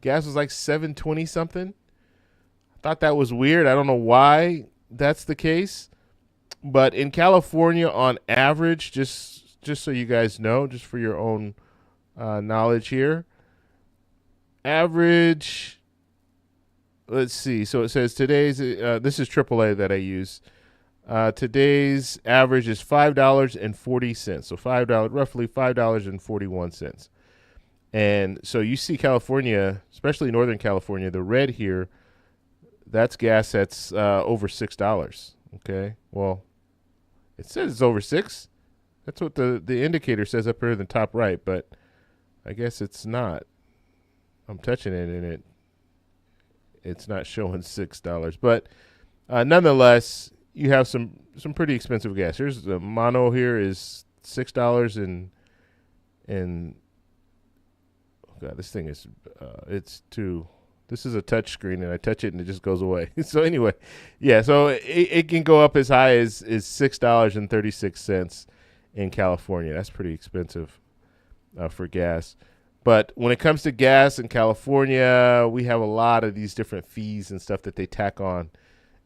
gas was like $7.20 something. I thought that was weird. I don't know why that's the case, But in California, on average, just so you guys know, just for your own knowledge here, average. Let's see. So it says today's. This is AAA that I use. Today's average is $5.40. So roughly $5.41. And so you see California, especially Northern California, the red here, that's gas that's over $6. Okay. Well, it says it's over $6. That's what the indicator says up here in the top right, but I guess it's not. I'm touching it and it's not showing $6. But nonetheless, you have some pretty expensive gas. Here's the mono here is $6 and oh God, this thing is it's too. This is a touch screen, and I touch it and it just goes away. So anyway, yeah. So it can go up as high as $6.36 in California. That's pretty expensive for gas. But when it comes to gas in California, we have a lot of these different fees and stuff that they tack on,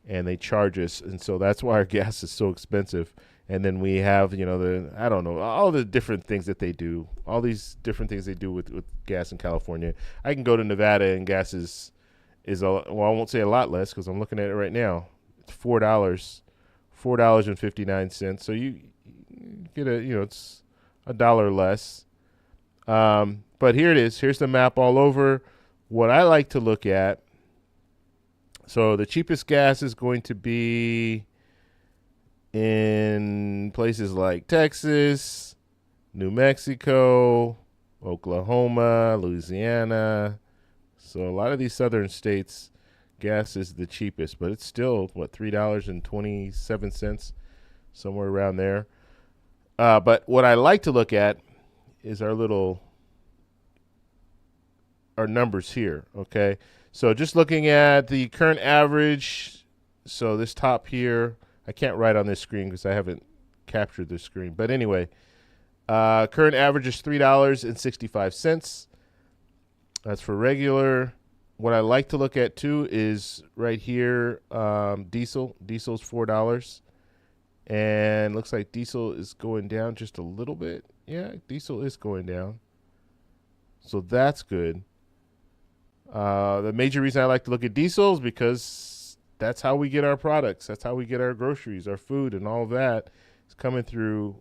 and they charge us, and so that's why our gas is so expensive. And then we have, all the different things that they do, all these different things they do with gas in California. I can go to Nevada and gas is I won't say a lot less because I'm looking at it right now. It's $4.59. So you get it's $1 less. But here it is. Here's the map all over. What I like to look at. So the cheapest gas is going to be in places like Texas, New Mexico, Oklahoma, Louisiana. So a lot of these southern states, gas is the cheapest, but it's still, $3.27, somewhere around there. But what I like to look at is our numbers here, okay? So just looking at the current average, so this top here, I can't write on this screen because I haven't captured this screen. But anyway, current average is $3.65. That's for regular. What I like to look at too is right here, diesel. Diesel's $4. And looks like diesel is going down just a little bit. Yeah, diesel is going down. So that's good. The major reason I like to look at diesel is because that's how we get our products. That's how we get our groceries, our food, and all of that is coming through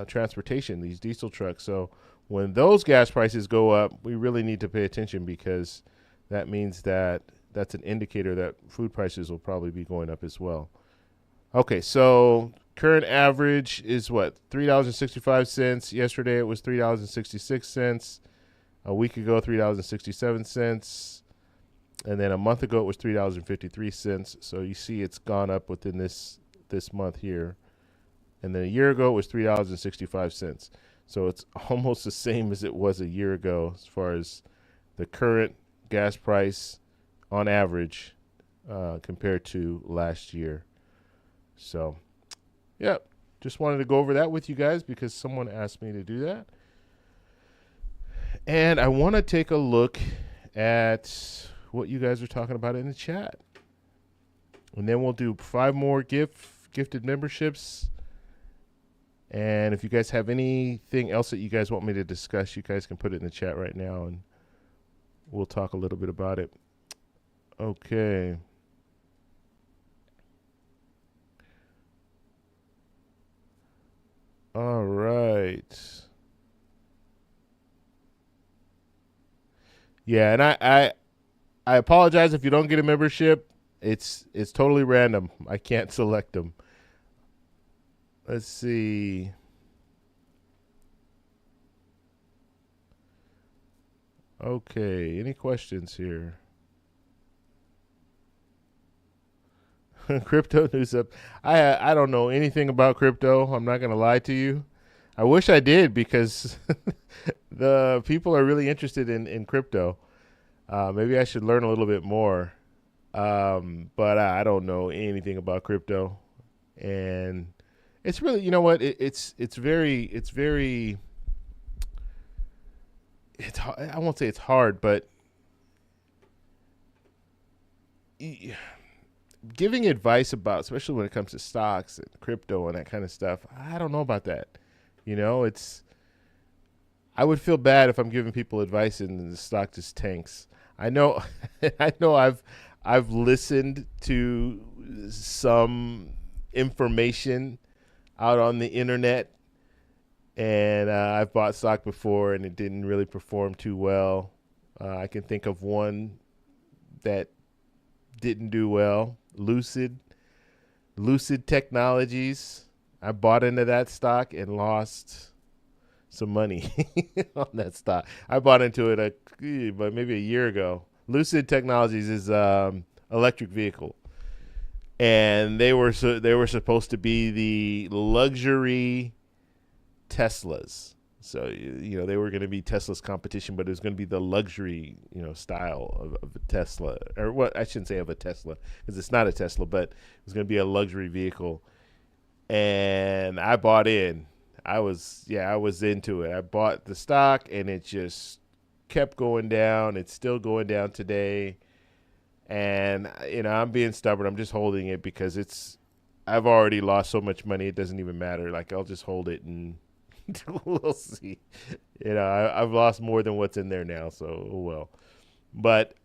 transportation, these diesel trucks. So when those gas prices go up, we really need to pay attention because that means that's an indicator that food prices will probably be going up as well. Okay, so current average is what? $3.65. Yesterday it was $3.66. A week ago, $3.67. And then a month ago, it was $3.53. So you see it's gone up within this month here. And then a year ago, it was $3.65. So it's almost the same as it was a year ago as far as the current gas price on average compared to last year. So, yeah, just wanted to go over that with you guys because someone asked me to do that. And I want to take a look at what you guys are talking about in the chat. And then we'll do 5 more gifted memberships. And if you guys have anything else that you guys want me to discuss, you guys can put it in the chat right now and we'll talk a little bit about it. Okay. All right. Yeah, and I apologize if you don't get a membership. It's totally random. I can't select them. Let's see. Okay, any questions here? Crypto news up. I don't know anything about crypto. I'm not going to lie to you. I wish I did because the people are really interested in crypto. Maybe I should learn a little bit more. But I don't know anything about crypto. And it's really, you know what? It's I won't say it's hard, but giving advice about, especially when it comes to stocks and crypto and that kind of stuff, I don't know about that. I would feel bad if I'm giving people advice and the stock just tanks. I know, I know. I've listened to some information out on the internet, and I've bought stock before, and it didn't really perform too well. I can think of one that didn't do well. Lucid Technologies. I bought into that stock and lost some money on that stock. I bought into it maybe a year ago. Lucid Technologies is electric vehicle, and they were supposed to be the luxury Teslas. So they were going to be Tesla's competition, but it was going to be the luxury style of a Tesla, or what I shouldn't say of a Tesla because it's not a Tesla, but it was going to be a luxury vehicle. And I bought in. I was into it. I bought the stock, and it just kept going down. It's still going down today. And I'm being stubborn. I'm just holding it because I've already lost so much money. It doesn't even matter. Like, I'll just hold it and we'll see. I've lost more than what's in there now, so oh well. But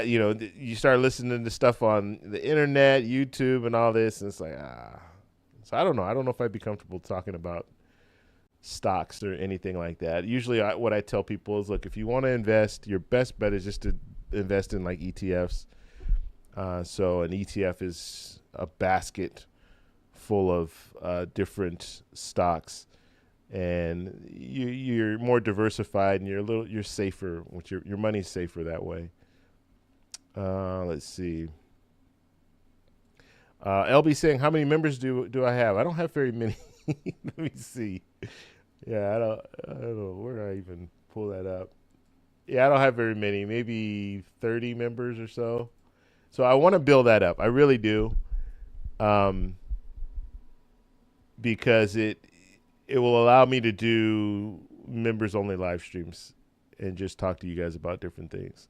you start listening to stuff on the internet, YouTube, and all this, and it's like So I don't know. I don't know if I'd be comfortable talking about stocks or anything like that. Usually, what I tell people is, look, if you want to invest, your best bet is just to invest in like ETFs. So an ETF is a basket full of different stocks. And you're more diversified, and you're safer. Your money's safer that way. Let's see. LB saying, how many members do I have? I don't have very many. Let me see. Yeah, I don't know. Where do I even pull that up? Yeah, I don't have very many. Maybe 30 members or so. So I want to build that up. I really do. Because it will allow me to do members only live streams and just talk to you guys about different things.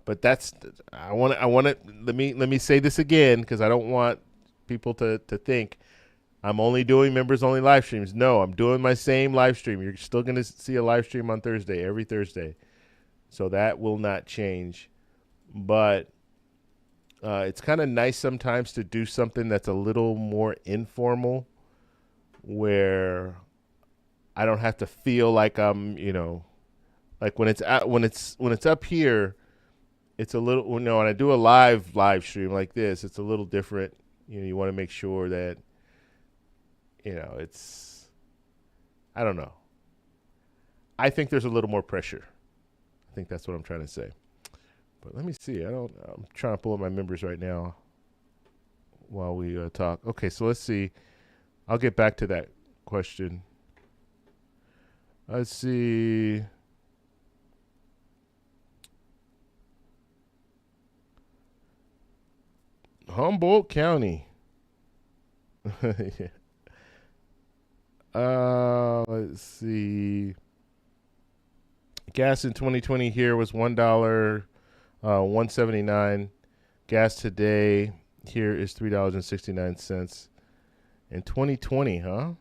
But I want to let me say this again, because I don't want people to think I'm only doing members only live streams. No, I'm doing my same live stream. You're still going to see a live stream on Thursday, every Thursday. So that will not change. But it's kind of nice sometimes to do something that's a little more informal, where I don't have to feel like I'm, like when it's up here, it's a little, when I do a live stream like this, it's a little different. You want to make sure that, it's, I don't know. I think there's a little more pressure. I think that's what I'm trying to say. But let me see. I'm trying to pull up my members right now while we talk. Okay, so let's see. I'll get back to that question. Let's see. Humboldt County. Yeah. Let's see. Gas in 2020 here was $1, $1.79. Gas today here is $3.69. In 2020, huh?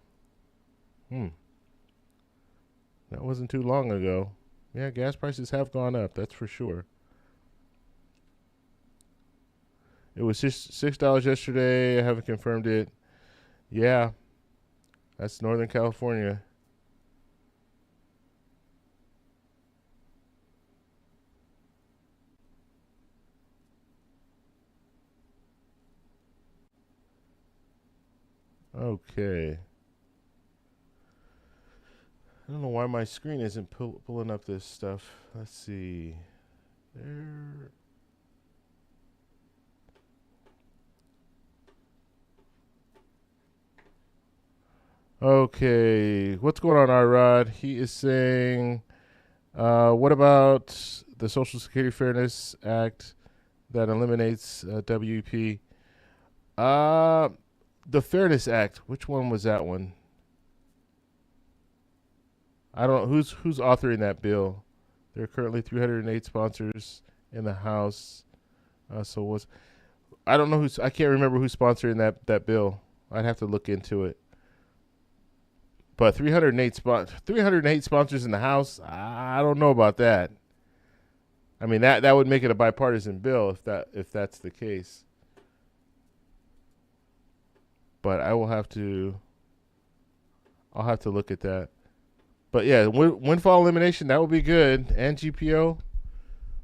That wasn't too long ago. Yeah, gas prices have gone up, that's for sure. It was just $6 yesterday. I haven't confirmed it. Yeah, that's Northern California. Okay. I don't know why my screen isn't pulling up this stuff. Let's see. There. Okay. What's going on, Rod? He is saying, what about the Social Security Fairness Act that eliminates WP? The Fairness Act. Which one was that one? I don't know who's authoring that bill. There are currently 308 sponsors in the House. So I don't know I can't remember who's sponsoring that bill. I'd have to look into it. But 308 sponsors in the House, I don't know about that. I mean, that would make it a bipartisan bill if that's the case. But I'll have to look at that. But yeah, windfall elimination, that would be good, and GPO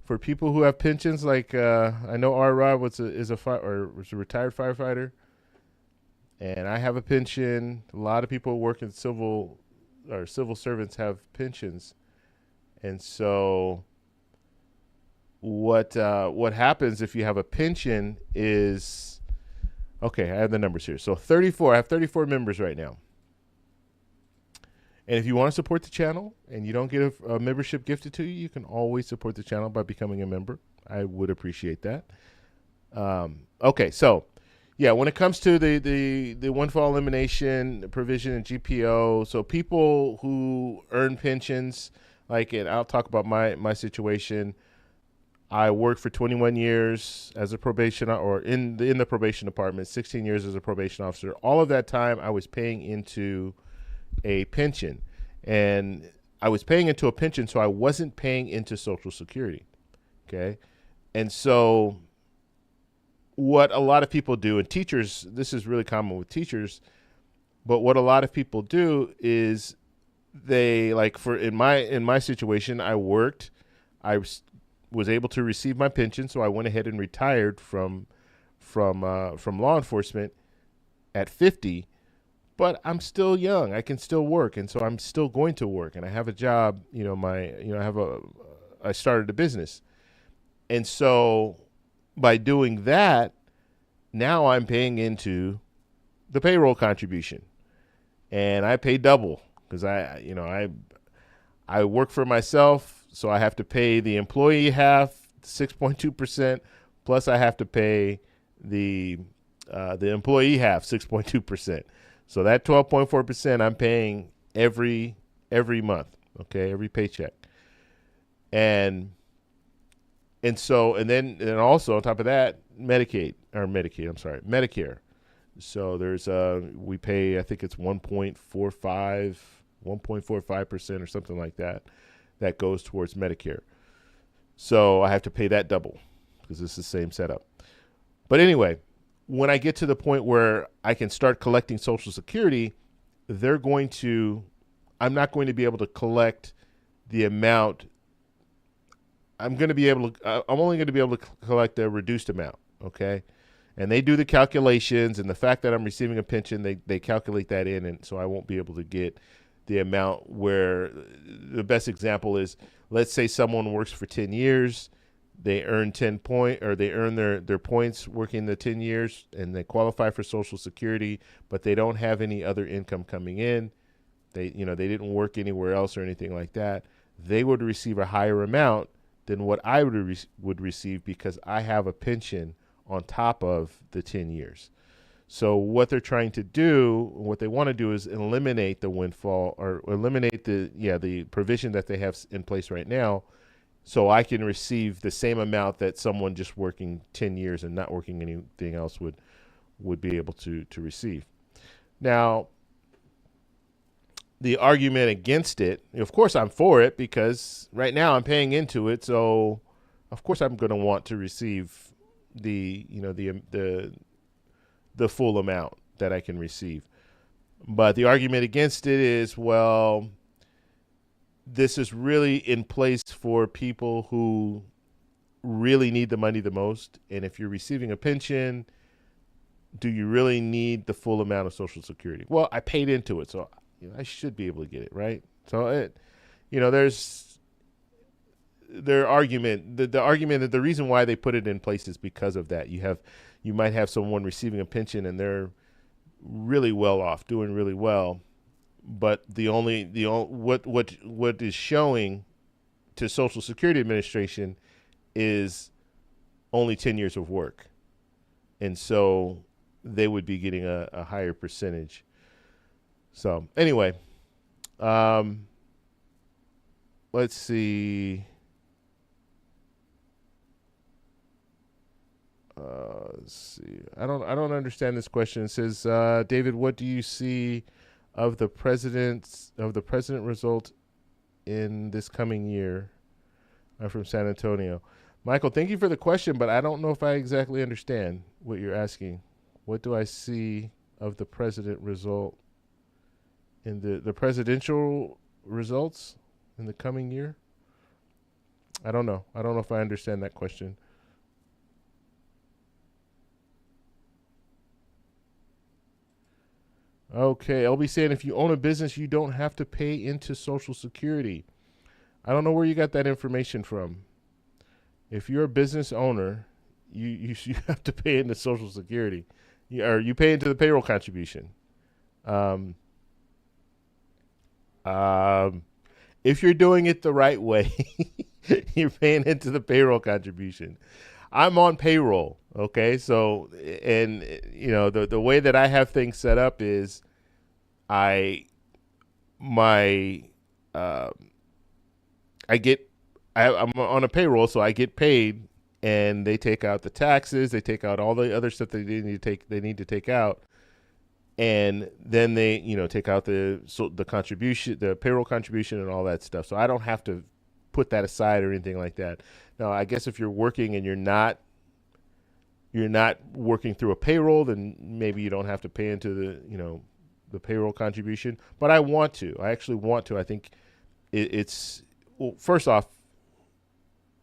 for people who have pensions. Like I know R. Rod was a retired firefighter, and I have a pension. A lot of people who work in civil servants have pensions, and so what happens if you have a pension is, okay, I have the numbers here. So I have 34 members right now. And if you want to support the channel and you don't get a membership gifted to you, you can always support the channel by becoming a member. I would appreciate that. Okay, so yeah, when it comes to the windfall elimination provision in GPO, so people who earn pensions, and I'll talk about my situation. I worked for 21 years as a probation or in the probation department, 16 years as a probation officer. All of that time I was paying into a pension, and I was paying into a pension, so I wasn't paying into Social Security. Okay. And so what a lot of people do, and teachers, this is really common with teachers, but what a lot of people do is they, in my situation, I worked, I was able to receive my pension, so I went ahead and retired from law enforcement at 50. But I'm still young. I can still work, and so I'm still going to work. And I have a job. I started a business, and so by doing that, now I'm paying into the payroll contribution, and I pay double because I work for myself, so I have to pay the employee half, 6.2%, plus I have to pay the employee half, 6.2%. So that 12.4% I'm paying every month, okay, every paycheck. And also on top of that, Medicare. So there's we pay, I think it's 1.45% or something like that goes towards Medicare. So I have to pay that double because it's the same setup. But anyway, when I get to the point where I can start collecting Social Security, I'm not going to be able to collect the amount. I'm only going to be able to collect a reduced amount. Okay. And they do the calculations, and the fact that I'm receiving a pension, they calculate that in. And so I won't be able to get the amount where the best example is, let's say someone works for 10 years. They earn their points working the 10 years, and they qualify for Social Security, but they don't have any other income coming in. They didn't work anywhere else or anything like that. They would receive a higher amount than what I would receive because I have a pension on top of the 10 years. So what they're trying to do, what they want to do is eliminate the windfall or eliminate the provision that they have in place right now, so I can receive the same amount that someone just working 10 years and not working anything else would be able to receive. Now, the argument against it, of course I'm for it because right now I'm paying into it, so of course I'm going to want to receive the full amount that I can receive. But the argument against it is, well, this is really in place for people who really need the money the most. And if you're receiving a pension, do you really need the full amount of Social Security? Well, I paid into it, so I should be able to get it, right? So there's their argument. The argument that the reason why they put it in place is because of that. You might have someone receiving a pension and they're really well off, doing really well. But what is showing to Social Security Administration is only 10 years of work. And so they would be getting a higher percentage. So anyway, let's see. let's see. I don't understand this question. It says, David, what do you see of the president result in this coming year? I'm from San Antonio. Michael, thank you for the question, but I don't know if I exactly understand what you're asking. What do I see of the president result in the presidential results in the coming year? I don't know. I don't know if I understand that question. Okay, LB saying if you own a business, you don't have to pay into Social Security. I don't know where you got that information from. If you're a business owner, you have to pay into Social Security, you pay into the payroll contribution. If you're doing it the right way, you're paying into the payroll contribution. I'm on payroll, okay? So, and the way that I have things set up is I'm on a payroll, so I get paid, and they take out the taxes, they take out all the other stuff that they need to take out, and then they take out the contribution, the payroll contribution, and all that stuff. So I don't have to put that aside or anything like that. Now, I guess if you're working and you're not working through a payroll, then maybe you don't have to pay into the payroll contribution. But I actually want to. I think well, first off,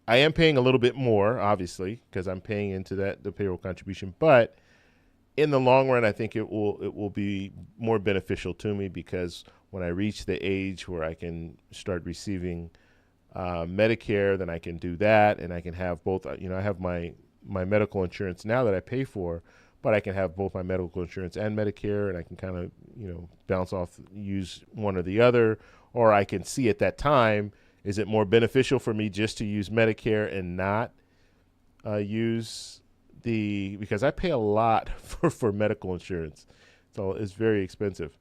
I am paying a little bit more, obviously, because I'm paying into the payroll contribution. But in the long run, I think it will be more beneficial to me, because when I reach the age where I can start receiving Medicare, then I can do that, and I can have both. I have my medical insurance now that I pay for, but I can have both my medical insurance and Medicare, and I can kind of bounce off, use one or the other, or I can see at that time, is it more beneficial for me just to use Medicare and not use because I pay a lot for medical insurance, so it's very expensive,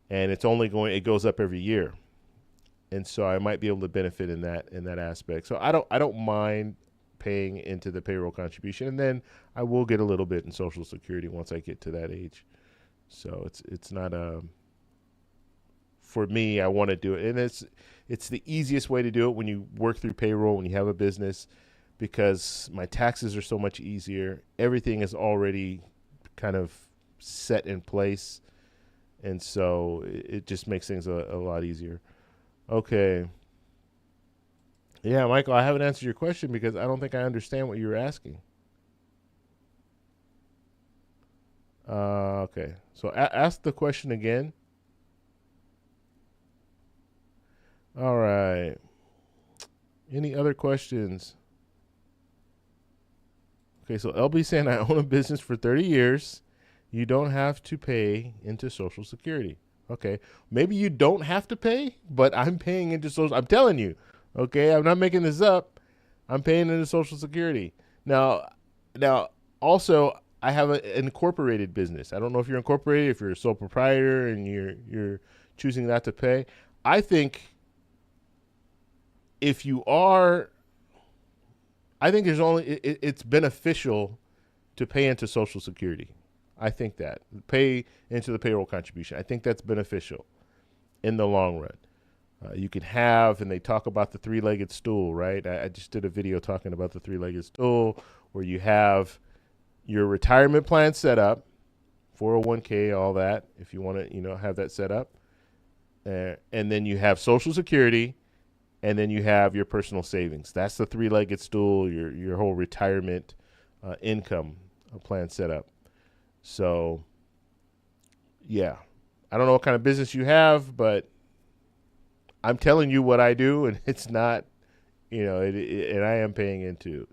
and it goes up every year. And so I might be able to benefit in that aspect. So I don't mind paying into the payroll contribution, and then I will get a little bit in Social Security once I get to that age. So it's not for me. I want to do it, and it's the easiest way to do it when you work through payroll, when you have a business, because my taxes are so much easier. Everything is already kind of set in place, and so it just makes things a lot easier. Okay. Yeah, Michael, I haven't answered your question because I don't think I understand what you were asking. Okay. So ask the question again. All right. Any other questions? Okay, so LB saying I own a business for 30 years. You don't have to pay into Social Security. Okay, maybe you don't have to pay, but I'm paying into Social. I'm telling you, okay, I'm not making this up. I'm paying into Social Security. Now, also, I have an incorporated business. I don't know if you're incorporated, if you're a sole proprietor, and you're choosing not to pay. I think if you are, I think it's beneficial to pay into Social Security. I think that pay into the payroll contribution. I think that's beneficial in the long run. You can have, and they talk about the three-legged stool, right? I just did a video talking about the three-legged stool, where you have your retirement plan set up, 401k, all that, if you want to, have that set up, and then you have Social Security, and then you have your personal savings. That's the three-legged stool. Your whole retirement income plan set up. So, yeah, I don't know what kind of business you have, but I'm telling you what I do, and it's not, and I am paying into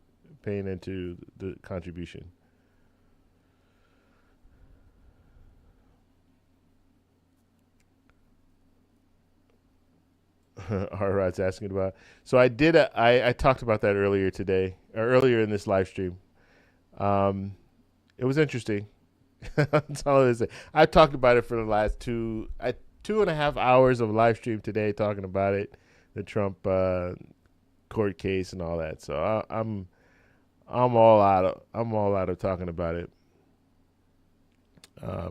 the contribution. All right, it's asking about. So I talked about that earlier today, or earlier in this live stream. It was interesting. That's all it is. I talked about it for the last 2.5 hours of live stream today, talking about it, the Trump court case and all that. So I'm all out of talking about it.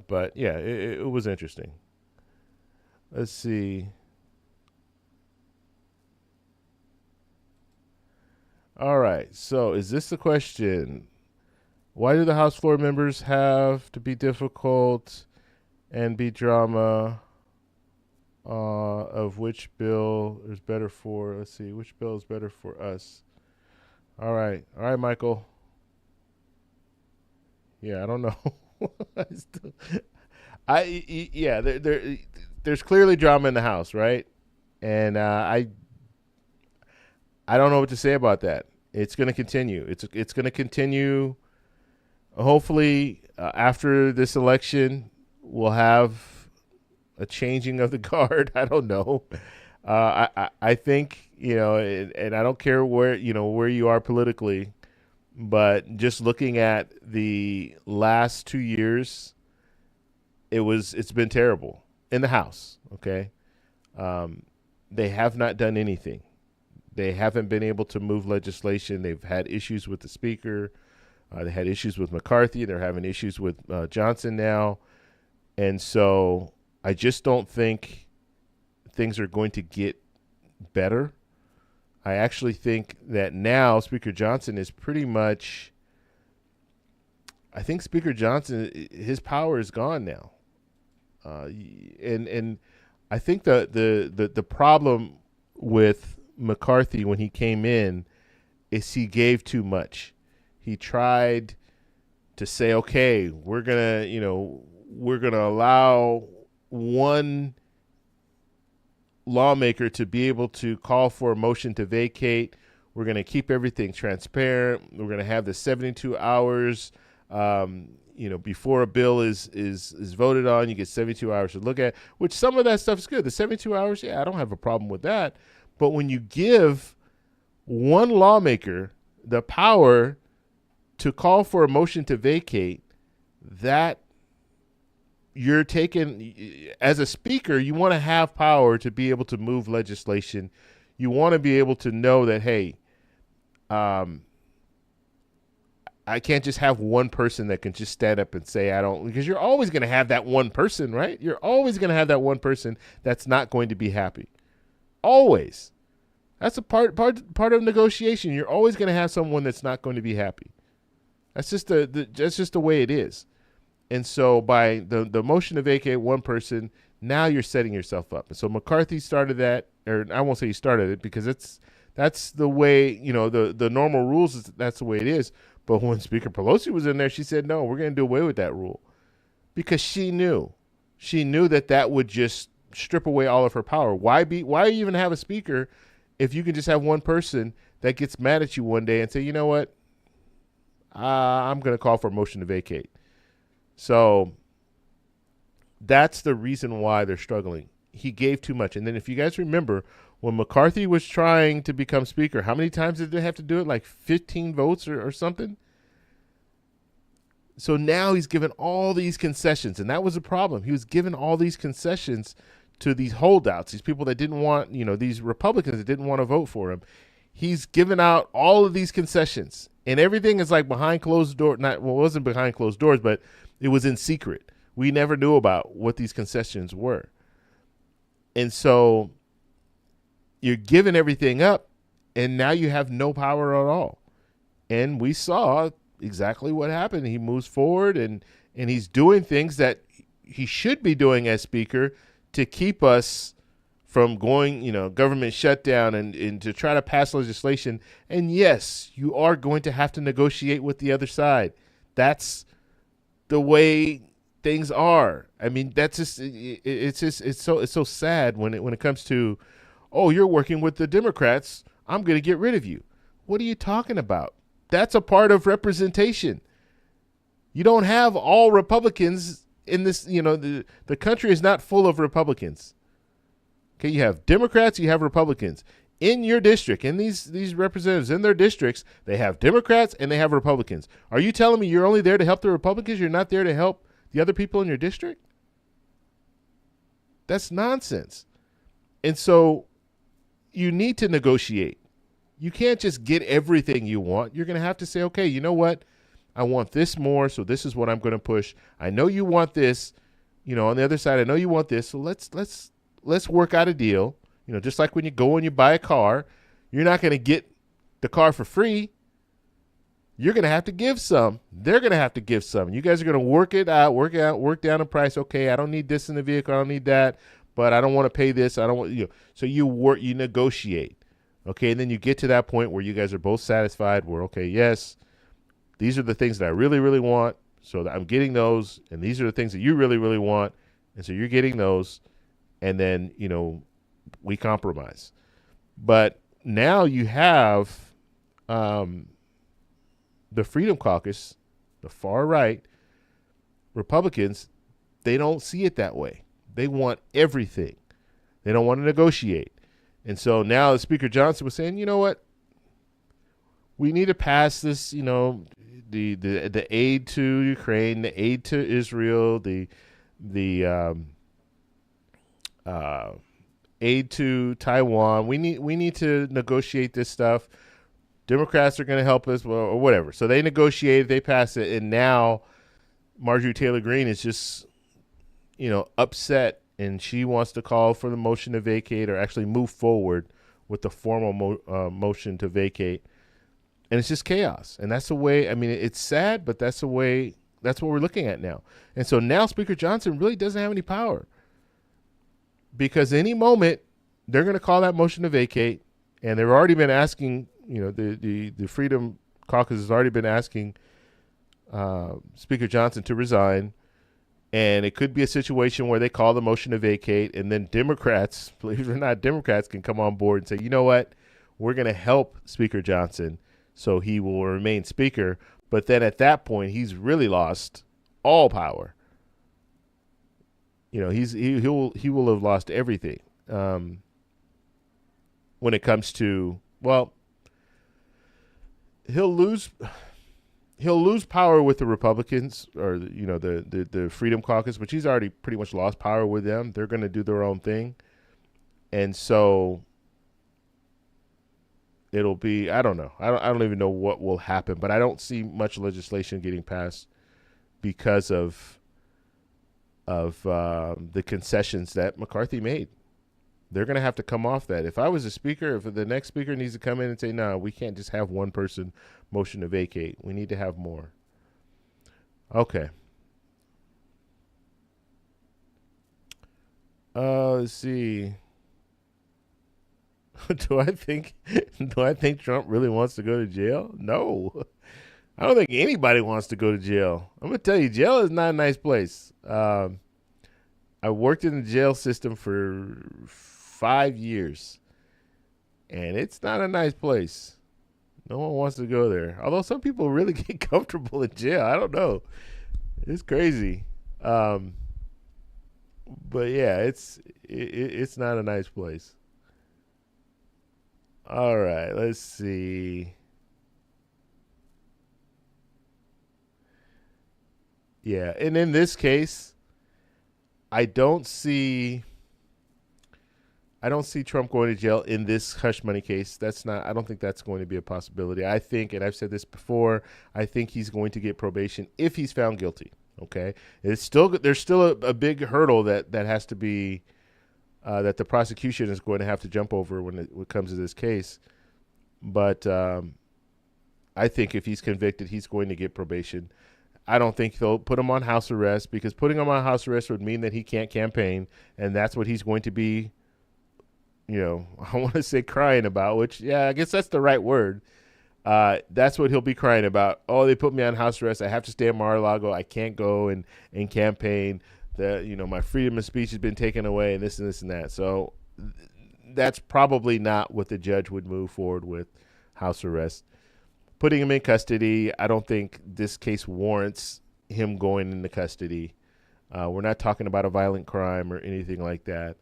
But yeah, it was interesting. Let's see. All right. So is this the question? Why do the House floor members have to be difficult and be drama? Of which bill is better for? Let's see. Which bill is better for us? All right, Michael. Yeah, I don't know. Yeah. There's clearly drama in the House, right? And I don't know what to say about that. It's going to continue. It's going to continue. Hopefully, after this election, we'll have a changing of the guard. I don't know. I think, and I don't care where you are politically, but just looking at the last 2 years, it's been terrible in the House. Okay. They have not done anything. They haven't been able to move legislation. They've had issues with the speaker. They had issues with McCarthy. They're having issues with Johnson now. And so I just don't think things are going to get better. I actually think that now Speaker Johnson is pretty much, I think Speaker Johnson, his power is gone now. And I think the problem with McCarthy when he came in is he gave too much. He tried to say, okay, we're gonna allow one lawmaker to be able to call for a motion to vacate. We're going to keep everything transparent. We're going to have the 72 hours, before a bill is voted on. You get 72 hours to look at, which some of that stuff is good. The 72 hours, yeah, I don't have a problem with that. But when you give one lawmaker the power to call for a motion to vacate, that you're taking, as a speaker, you want to have power to be able to move legislation. You want to be able to know that, hey, I can't just have one person that can just stand up and say, I don't, because you're always going to have that one person, right? You're always going to have that one person that's not going to be happy. Always. That's a part of negotiation. You're always going to have someone that's not going to be happy. That's just the way it is. And so by the motion to vacate one person, now you're setting yourself up. And so McCarthy started that, or I won't say he started it because that's the way, the normal rules, that's the way it is. But when Speaker Pelosi was in there, she said, no, we're going to do away with that rule because she knew that would just strip away all of her power. Why even have a speaker if you can just have one person that gets mad at you one day and say, you know what, I'm going to call for a motion to vacate. So that's the reason why they're struggling. He gave too much. And then if you guys remember, when McCarthy was trying to become speaker, how many times did they have to do it? Like 15 votes or something? So now he's given all these concessions, and that was a problem. He was giving all these concessions to these holdouts, these people that didn't want, these Republicans that didn't want to vote for him. He's given out all of these concessions, and everything is like behind closed doors. It wasn't behind closed doors, but it was in secret. We never knew about what these concessions were. And so you're giving everything up, and now you have no power at all. And we saw exactly what happened. He moves forward, and he's doing things that he should be doing as speaker to keep us from going, government shutdown and to try to pass legislation. And yes, you are going to have to negotiate with the other side. That's the way things are. I mean, that's just, it's so sad when it comes to, oh, you're working with the Democrats, I'm going to get rid of you. What are you talking about? That's a part of representation. You don't have all Republicans in this, the country is not full of Republicans. Okay, you have Democrats, you have Republicans. In your district, in these representatives in their districts, they have Democrats and they have Republicans. Are you telling me you're only there to help the Republicans? You're not there to help the other people in your district? That's nonsense. And so you need to negotiate. you can't just get everything you want. You're going to have to say, okay, you know what? I want this more, so this is what I'm going to push. I know you want this, on the other side, I know you want this, so let's work out a deal. Just like when you go and you buy a car, you're not going to get the car for free. You're going to have to give some. They're going to have to give some. You guys are going to work down the price. Okay, I don't need this in the vehicle. I don't need that, but I don't want to pay this. I don't want So you negotiate. Okay, and then you get to that point where you guys are both satisfied where, okay, yes, these are the things that I really, really want. So that I'm getting those, and these are the things that you really, really want. And so you're getting those, and then, we compromise. But now you have the Freedom Caucus, the far right Republicans, they don't see it that way. They want everything. They don't want to negotiate. And so now Speaker Johnson was saying, you know what? We need to pass this, the aid to Ukraine, the aid to Israel, the aid to Taiwan. We need to negotiate this stuff. Democrats are going to help us, or whatever. So they negotiate, they pass it, and now Marjorie Taylor Greene is just, upset, and she wants to call for the motion to vacate, or actually move forward with the formal motion to vacate. And it's just chaos. And that's the way, it's sad, but that's what we're looking at now. And so now Speaker Johnson really doesn't have any power, because any moment they're going to call that motion to vacate, and they've already been asking, the Freedom Caucus has already been asking Speaker Johnson to resign, and it could be a situation where they call the motion to vacate, and then Democrats, believe it or not, Democrats can come on board and say, you know what, we're going to help Speaker Johnson so he will remain Speaker. But then at that point, he's really lost all power. He will have lost everything when it comes to, well, he'll lose power with the Republicans, or the Freedom Caucus, which he's already pretty much lost power with them. They're going to do their own thing, and so it'll be, I don't know. I don't even know what will happen, but I don't see much legislation getting passed because of the concessions that McCarthy made. They're going to have to come off that. If I was a speaker, if the next speaker needs to come in and say, no, we can't just have one person motion to vacate. We need to have more. Okay. Let's see. Do I think Trump really wants to go to jail? No. I don't think anybody wants to go to jail. I'm going to tell you, jail is not a nice place. I worked in the jail system for 5 years, and it's not a nice place. No one wants to go there. Although some people really get comfortable in jail. I don't know. It's crazy. But yeah, it's not a nice place. All right, let's see. Yeah, and in this case, I don't see Trump going to jail in this hush money case. I don't think that's going to be a possibility. I think, and I've said this before, I think he's going to get probation if he's found guilty. Okay, there's still a big hurdle that has to be that the prosecution is going to have to jump over when it comes to this case. But I think if he's convicted, he's going to get probation. I don't think they'll put him on house arrest, because putting him on house arrest would mean that he can't campaign, and that's what he's going to be, I want to say crying about, which, yeah, I guess that's the right word. That's what he'll be crying about. Oh, they put me on house arrest. I have to stay in Mar-a-Lago. I can't go and campaign. My freedom of speech has been taken away, and this and that. So that's probably not what the judge would move forward with, house arrest. Putting him in custody, I don't think this case warrants him going into custody. We're not talking about a violent crime or anything like that.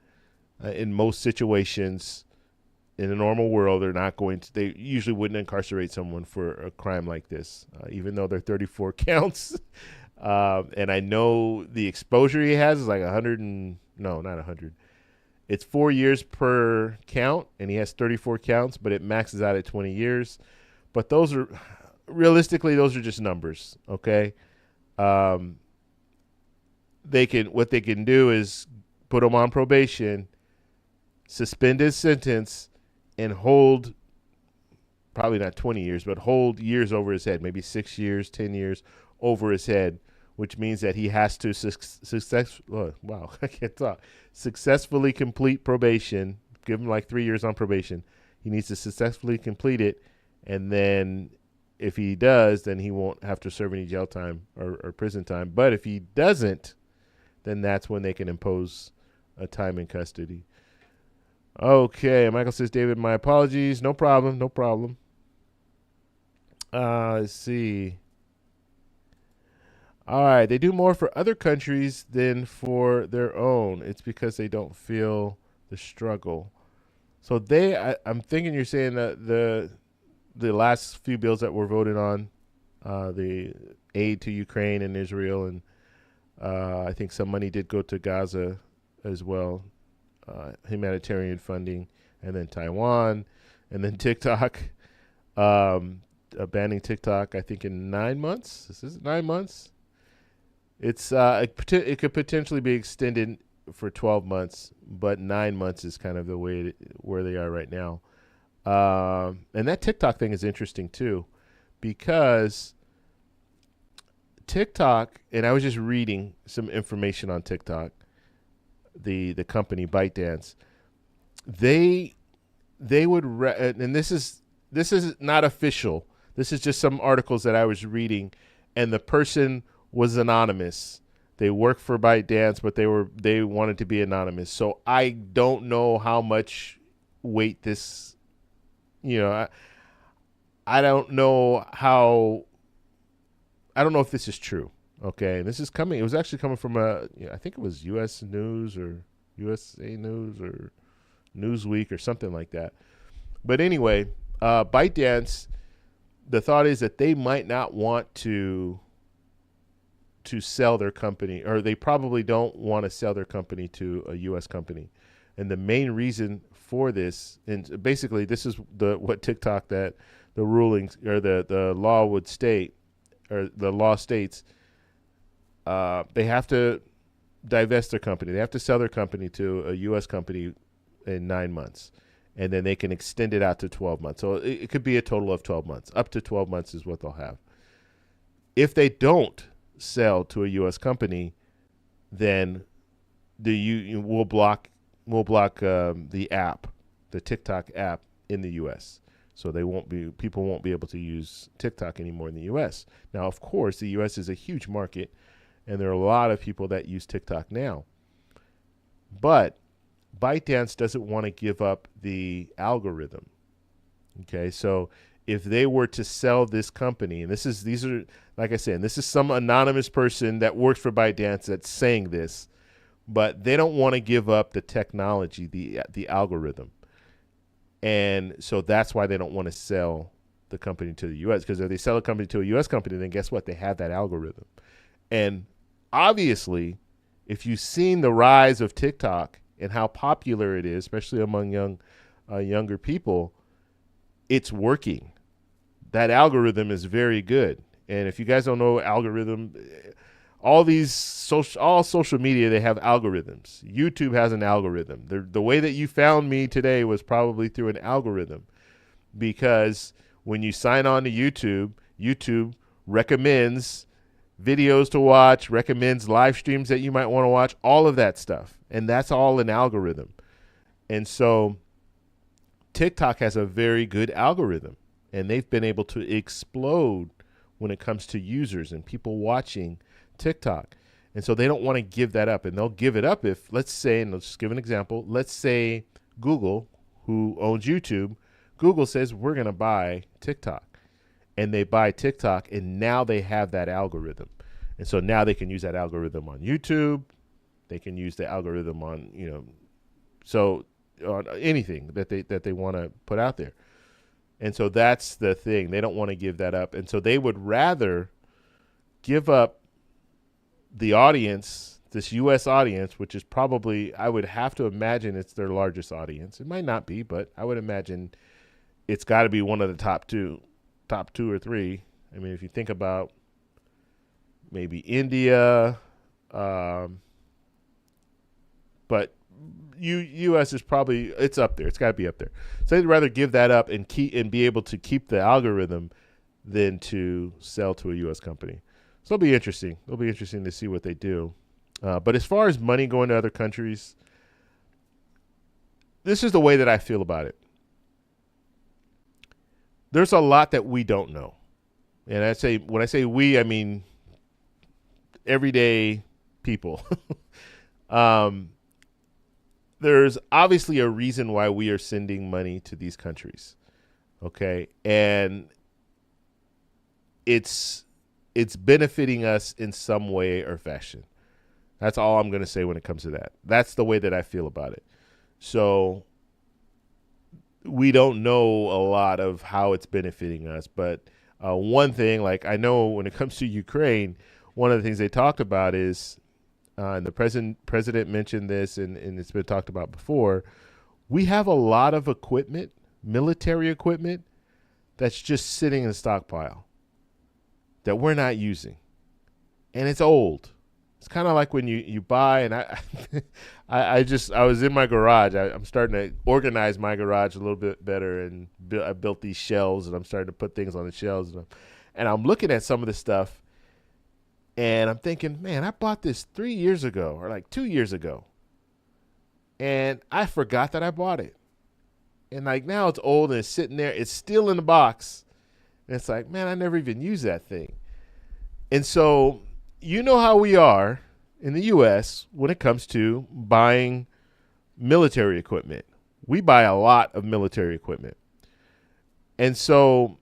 In most situations, in a normal world, they usually wouldn't incarcerate someone for a crime like this, even though they're 34 counts. And I know the exposure he has is like 100 not 100. It's 4 years per count, and he has 34 counts, but it maxes out at 20 years. But those are, realistically, those are just numbers, okay? What they can do is put him on probation, suspend his sentence, and hold, probably not 20 years, but hold years over his head, maybe 6 years, 10 years over his head, which means that he has to successfully complete probation. Give him like 3 years on probation. He needs to successfully complete it, and then if he does, then he won't have to serve any jail time or prison time. But if he doesn't, then that's when they can impose a time in custody. Okay, Michael says, David, my apologies. No problem, no problem. Let's see. All right, they do more for other countries than for their own. It's because they don't feel the struggle. So I'm thinking you're saying that the last few bills that were voted on, the aid to Ukraine and Israel, and I think some money did go to Gaza as well, humanitarian funding, and then Taiwan, and then TikTok, banning TikTok, I think in 9 months. This is 9 months. It could potentially be extended for 12 months, but 9 months is kind of the way where they are right now. And that TikTok thing is interesting too, because TikTok, and I was just reading some information on TikTok, the company ByteDance, they would and this is not official. This is just some articles that I was reading, and the person was anonymous. They work for ByteDance, but they wanted to be anonymous. So I don't know how much weight this, I don't know if this is true. Okay, this is coming. It was actually coming from I think it was U.S. News or USA News or Newsweek or something like that. But anyway, ByteDance, the thought is that they might not want to sell their company, or they probably don't want to sell their company to a U.S. company. And the main reason for this, and basically this is what TikTok, that the rulings or the law would state, or the law states, they have to divest their company. They have to sell their company to a U.S. company in 9 months, and then they can extend it out to 12 months. So it could be a total of 12 months. Up to 12 months is what they'll have. If they don't sell to a U.S. company, then we'll block the app, the TikTok app in the U.S. So people won't be able to use TikTok anymore in the U.S. Now, of course, the U.S. is a huge market, and there are a lot of people that use TikTok now. But ByteDance doesn't want to give up the algorithm. Okay, so if they were to sell this company, and these are like I said, this is some anonymous person that works for ByteDance that's saying this, but they don't want to give up the technology, the algorithm. And so that's why they don't want to sell the company to the U.S., because if they sell a company to a U.S. company, then guess what? They have that algorithm. And obviously, if you've seen the rise of TikTok and how popular it is, especially among younger people, it's working. That algorithm is very good. And if you guys don't know algorithm, all social media, they have algorithms. YouTube has an algorithm. The way that you found me today was probably through an algorithm, because when you sign on to YouTube recommends videos to watch, recommends live streams that you might want to watch, all of that stuff. And that's all an algorithm. And so TikTok has a very good algorithm, and they've been able to explode when it comes to users and people watching TikTok. And so they don't want to give that up, and they'll give it up if, let's say, and let's just give an example, let's say Google, who owns YouTube, Google says, we're going to buy TikTok. And they buy TikTok, and now they have that algorithm. And so now they can use that algorithm on YouTube. They can use the algorithm on, on anything that they want to put out there. And so that's the thing. They don't want to give that up. And so they would rather give up the audience this U.S. audience, which is probably, I would have to imagine it's their largest audience. It might not be, but I would imagine it's got to be one of the top two or three. I mean, if you think about maybe India, but U.S. is probably, it's up there. It's got to be up there. So they'd rather give that up and be able to keep the algorithm than to sell to a U.S. company. So it'll be interesting. It'll be interesting to see what they do. But as far as money going to other countries, this is the way that I feel about it. There's a lot that we don't know. And when I say we, I mean everyday people. There's obviously a reason why we are sending money to these countries. Okay? And it's benefiting us in some way or fashion. That's all I'm going to say when it comes to that. That's the way that I feel about it. So we don't know a lot of how it's benefiting us. But one thing, like I know when it comes to Ukraine, one of the things they talked about is, and the president mentioned this, and it's been talked about before, we have a lot of equipment, military equipment, that's just sitting in a stockpile that we're not using. And it's old. It's kind of like when you buy, and I was in my garage. I'm starting to organize my garage a little bit better, and I built these shelves, and I'm starting to put things on the shelves. And I'm looking at some of the stuff, and I'm thinking, man, I bought this 3 years ago or like 2 years ago, and I forgot that I bought it. And like now it's old and it's sitting there. It's still in the box. And it's like, man, I never even used that thing. And so you know how we are in the U.S. when it comes to buying military equipment. We buy a lot of military equipment. And so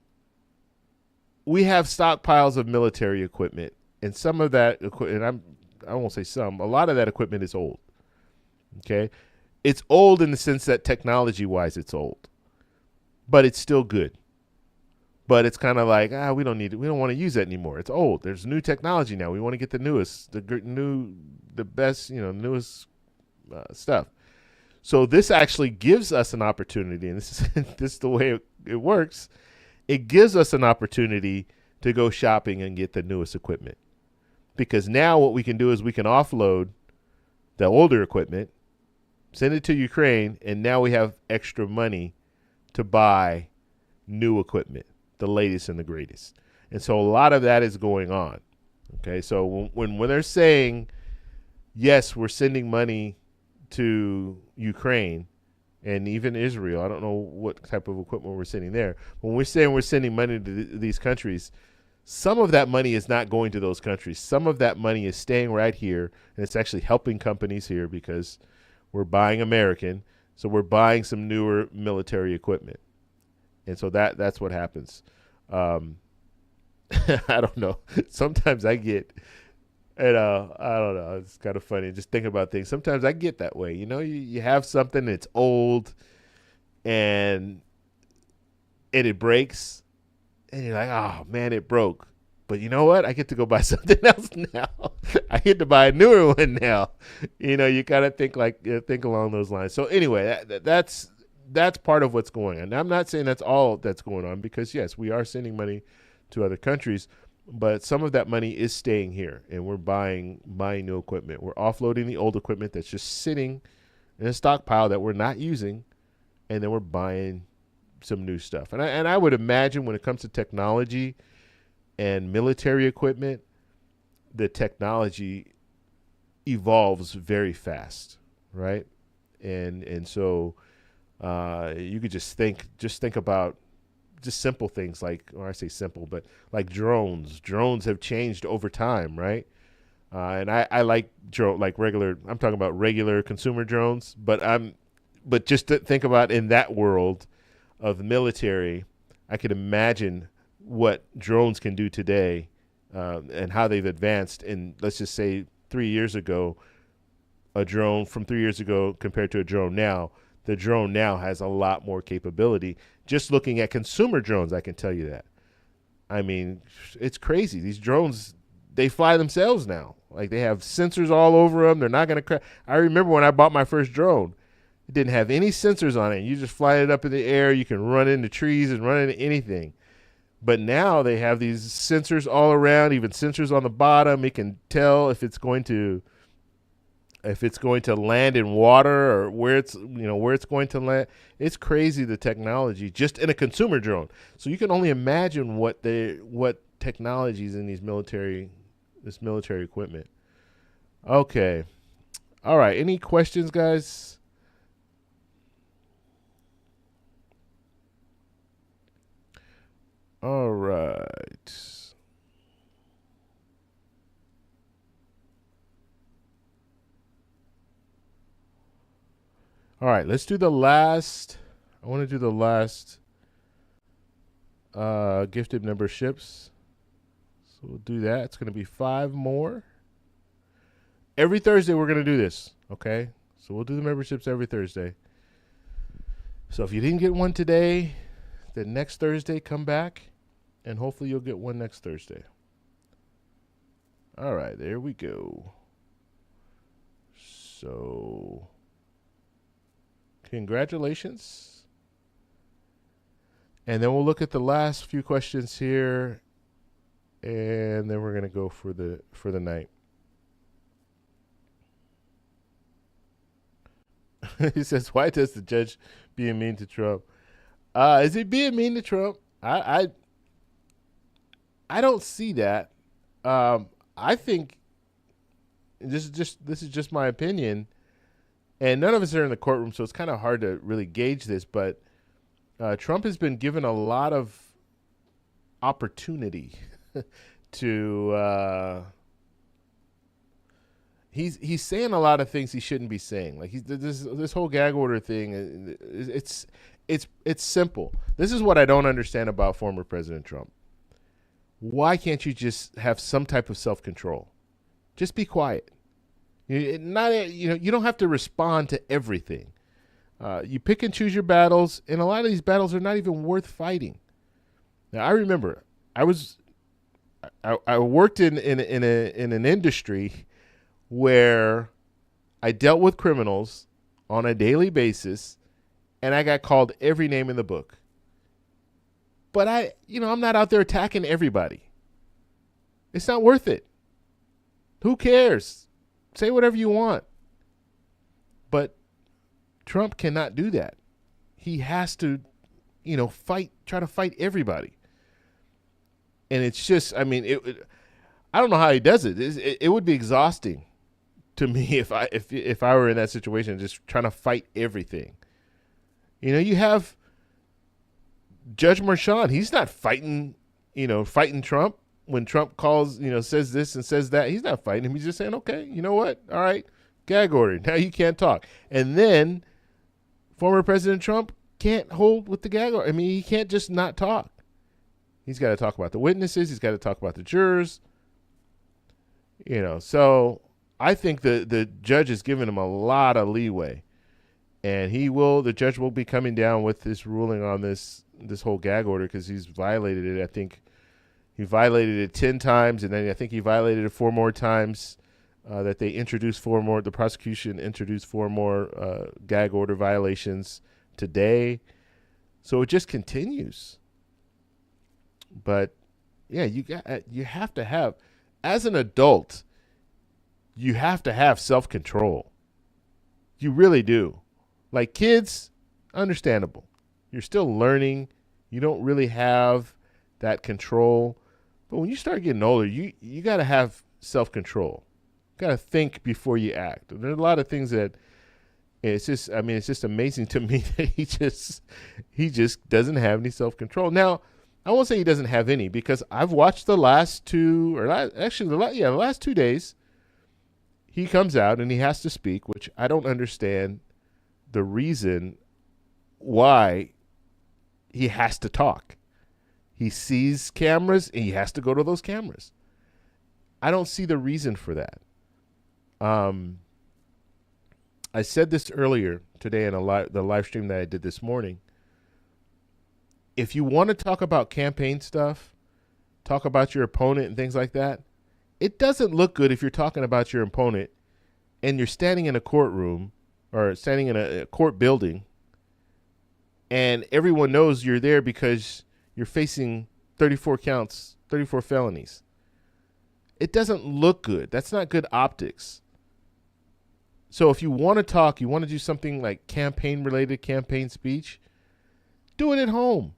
we have stockpiles of military equipment. And some of that equipment, I won't say some, a lot of that equipment is old. Okay? It's old in the sense that technology-wise it's old. But it's still good. But it's kind of like, we don't want to use that anymore. It's old. There's new technology now. We want to get the newest, the best, newest stuff. So this actually gives us an opportunity, and this is the way it works. It gives us an opportunity to go shopping and get the newest equipment. Because now what we can do is we can offload the older equipment, send it to Ukraine, and now we have extra money to buy new equipment. The latest and the greatest. And so a lot of that is going on. Okay, so when they're saying, yes, we're sending money to Ukraine and even Israel, I don't know what type of equipment we're sending there. When we're saying we're sending money to these countries, some of that money is not going to those countries. Some of that money is staying right here, and it's actually helping companies here because we're buying American. So we're buying some newer military equipment. And so that's what happens. I don't know. Sometimes I get, I don't know. It's kind of funny just thinking about things. Sometimes I get that way. You have something that's old and it breaks and you're like, oh man, it broke. But you know what? I get to go buy something else now. I get to buy a newer one now. You kind of think along those lines. So anyway, that's part of what's going on. Now, I'm not saying that's all that's going on because, yes, we are sending money to other countries, but some of that money is staying here, and we're buying new equipment. We're offloading the old equipment that's just sitting in a stockpile that we're not using, and then we're buying some new stuff. And I would imagine when it comes to technology and military equipment, the technology evolves very fast, right? And so you could just think about just simple things or I say simple, but like drones. Drones have changed over time, right? And I like regular. I'm talking about regular consumer drones, but just to think about in that world of the military, I could imagine what drones can do today and how they've advanced. And let's just say 3 years ago, a drone from 3 years ago compared to a drone now. The drone now has a lot more capability. Just looking at consumer drones, I can tell you that. I mean, it's crazy. These drones, they fly themselves now. Like they have sensors all over them. They're not going to crash. I remember when I bought my first drone, it didn't have any sensors on it. You just fly it up in the air. You can run into trees and run into anything. But now they have these sensors all around, even sensors on the bottom. It can tell if it's going to land in water or where it's going to land. It's crazy, the technology just in a consumer drone. So you can only imagine what technologies in this military equipment. Okay. All right. Any questions, guys? All right. All right, let's do the last. I want to do the last gifted memberships. So we'll do that. It's going to be 5 more. Every Thursday we're going to do this, okay? So we'll do the memberships every Thursday. So if you didn't get one today, then next Thursday come back, and hopefully you'll get one next Thursday. All right, there we go. So congratulations. And then we'll look at the last few questions here, and then we're going to go for the night. He says, why does the judge being mean to Trump? Is he being mean to Trump? I don't see that. I think this is just my opinion, and none of us are in the courtroom, so it's kind of hard to really gauge this, but Trump has been given a lot of opportunity to he's saying a lot of things he shouldn't be saying. Like this whole gag order thing, it's simple. This is what I don't understand about former President Trump. Why can't you just have some type of self-control? Just be quiet. You don't have to respond to everything. You pick and choose your battles, and a lot of these battles are not even worth fighting. Now, I remember I worked in an industry where I dealt with criminals on a daily basis, and I got called every name in the book. But I'm not out there attacking everybody. It's not worth it. Who cares? Say whatever you want. But Trump cannot do that. He has to, try to fight everybody. And it's just, I don't know how he does it. It would be exhausting to me if I were in that situation, just trying to fight everything. You have Judge Merchan. He's not fighting Trump when Trump calls, says this and says that. He's not fighting him. He's just saying, okay, you know what? All right, gag order. Now you can't talk. And then former President Trump can't hold with the gag order. He can't just not talk. He's got to talk about the witnesses. He's got to talk about the jurors. So I think the judge has given him a lot of leeway. And the judge will be coming down with this ruling on this whole gag order because he's violated it. I think he violated it 10 times, and then I think he violated it 4 more times. That they introduced 4 more. The prosecution introduced 4 more gag order violations today. So it just continues. But yeah, you have to have, as an adult, you have to have self-control. You really do. Like kids, understandable. You're still learning. You don't really have that control. But when you start getting older, you got to have self-control. You got to think before you act. There's a lot of things that it's just amazing to me that he just doesn't have any self-control. Now, I won't say he doesn't have any because I've watched the last 2 days. He comes out and he has to speak, which I don't understand the reason why he has to talk. He sees cameras and he has to go to those cameras. I don't see the reason for that. I said this earlier today in the live stream that I did this morning. If you want to talk about campaign stuff, talk about your opponent and things like that, it doesn't look good if you're talking about your opponent and you're standing in a courtroom or standing in a court building and everyone knows you're there because you're facing 34 counts, 34 felonies. It doesn't look good. That's not good optics. So if you want to talk, you want to do something like campaign-related campaign speech, do it at home.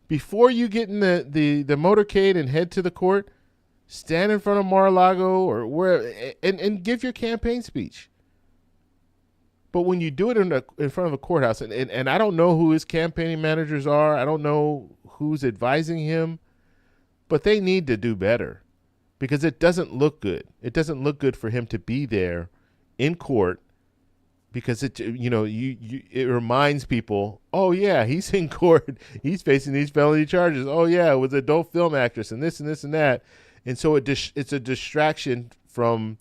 Before you get in the motorcade and head to the court, stand in front of Mar-a-Lago or where and give your campaign speech. But when you do it in front of a courthouse, and I don't know who his campaigning managers are, I don't know who's advising him, but they need to do better because it doesn't look good. It doesn't look good for him to be there in court because it reminds people, oh yeah, he's in court, he's facing these felony charges. Oh yeah, with adult film actress and this and this and that, and so it's a distraction from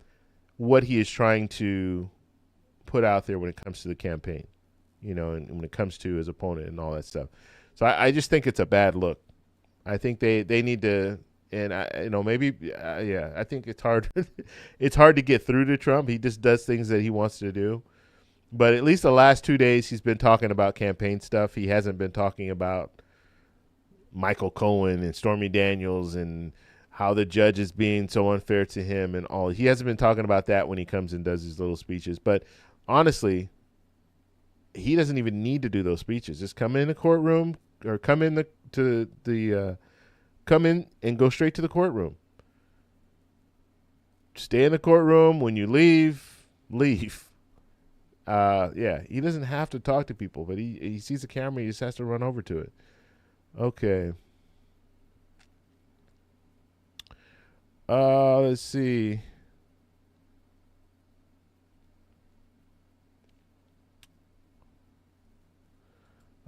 what he is trying to put out there when it comes to the campaign, and when it comes to his opponent and all that stuff. So I just think it's a bad look. I think they need to. And I think it's hard. It's hard to get through to Trump. He just does things that he wants to do. But at least the last 2 days, he's been talking about campaign stuff. He hasn't been talking about Michael Cohen and Stormy Daniels and how the judge is being so unfair to him and all. He hasn't been talking about that when he comes and does his little speeches. But honestly, he doesn't even need to do those speeches. Just come in the courtroom or come in come in and go straight to the courtroom. Stay in the courtroom. When you leave. He doesn't have to talk to people, but he sees the camera. He just has to run over to it. Okay. Let's see.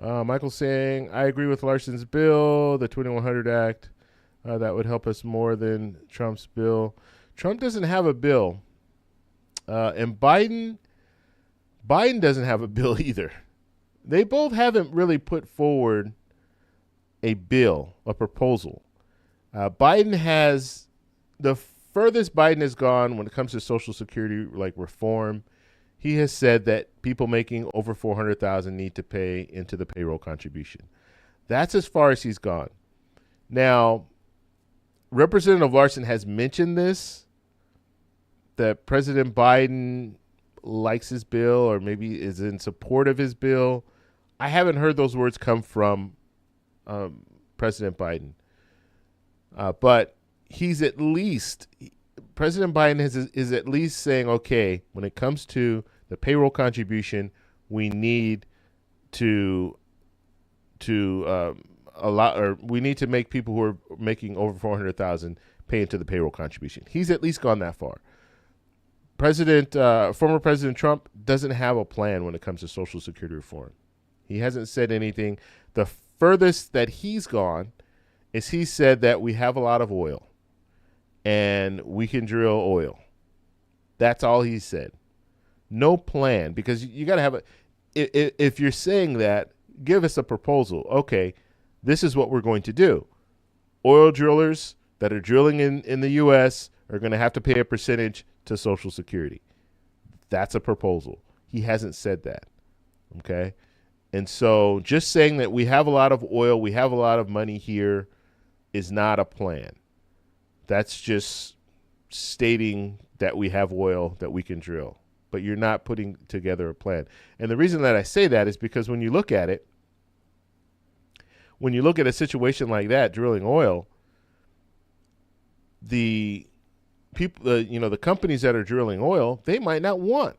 Michael's saying, I agree with Larson's bill, the 2100 Act. That would help us more than Trump's bill. Trump doesn't have a bill. And Biden doesn't have a bill either. They both haven't really put forward a bill, a proposal. Biden has, the furthest Biden has gone when it comes to Social Security, like reform, he has said that people making over $400,000 need to pay into the payroll contribution. That's as far as he's gone. Now, Representative Larson has mentioned this, that President Biden likes his bill or maybe is in support of his bill. I haven't heard those words come from President Biden. But he's at least, President Biden is at least saying, okay, when it comes to the payroll contribution, we need to allow, or we need to make people who are making over $400,000 pay into the payroll contribution. He's at least gone that far. Former President Trump doesn't have a plan when it comes to Social Security reform. He hasn't said anything. The furthest that he's gone is he said that we have a lot of oil and we can drill oil. That's all he said. No plan, because you got to have if you're saying that, give us a proposal. Okay, this is what we're going to do. Oil drillers that are drilling in the U.S. are going to have to pay a percentage to Social Security. That's a proposal. He hasn't said that. Okay? And so just saying that we have a lot of oil, we have a lot of money here is not a plan. That's just stating that we have oil that we can drill, but you're not putting together a plan. And the reason that I say that is because when you look at it, when you look at a situation like that, drilling oil, the people, the companies that are drilling oil, they might not want.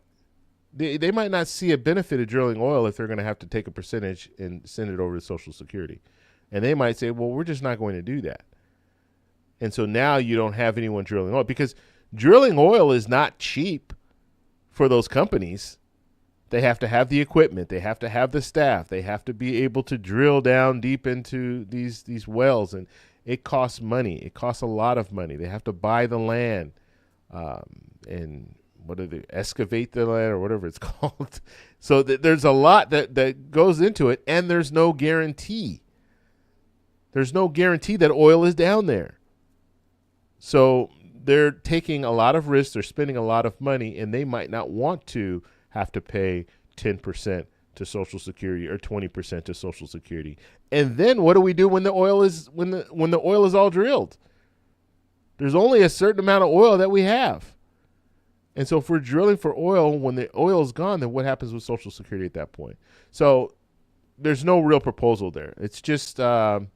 They might not see a benefit of drilling oil if they're going to have to take a percentage and send it over to Social Security. And they might say, well, we're just not going to do that. And so now you don't have anyone drilling oil, because drilling oil is not cheap for those companies. They have to have the equipment. They have to have the staff. They have to be able to drill down deep into these wells. And it costs money. It costs a lot of money. They have to buy the land and excavate the land or whatever it's called. So there's a lot that goes into it, and there's no guarantee. There's no guarantee that oil is down there. So they're taking a lot of risks. They're spending a lot of money, and they might not want to have to pay 10% to Social Security or 20% to Social Security. And then what do we do when the oil is when the oil is all drilled? There's only a certain amount of oil that we have. And so if we're drilling for oil, when the oil is gone, then what happens with Social Security at that point? So there's no real proposal there. It's just and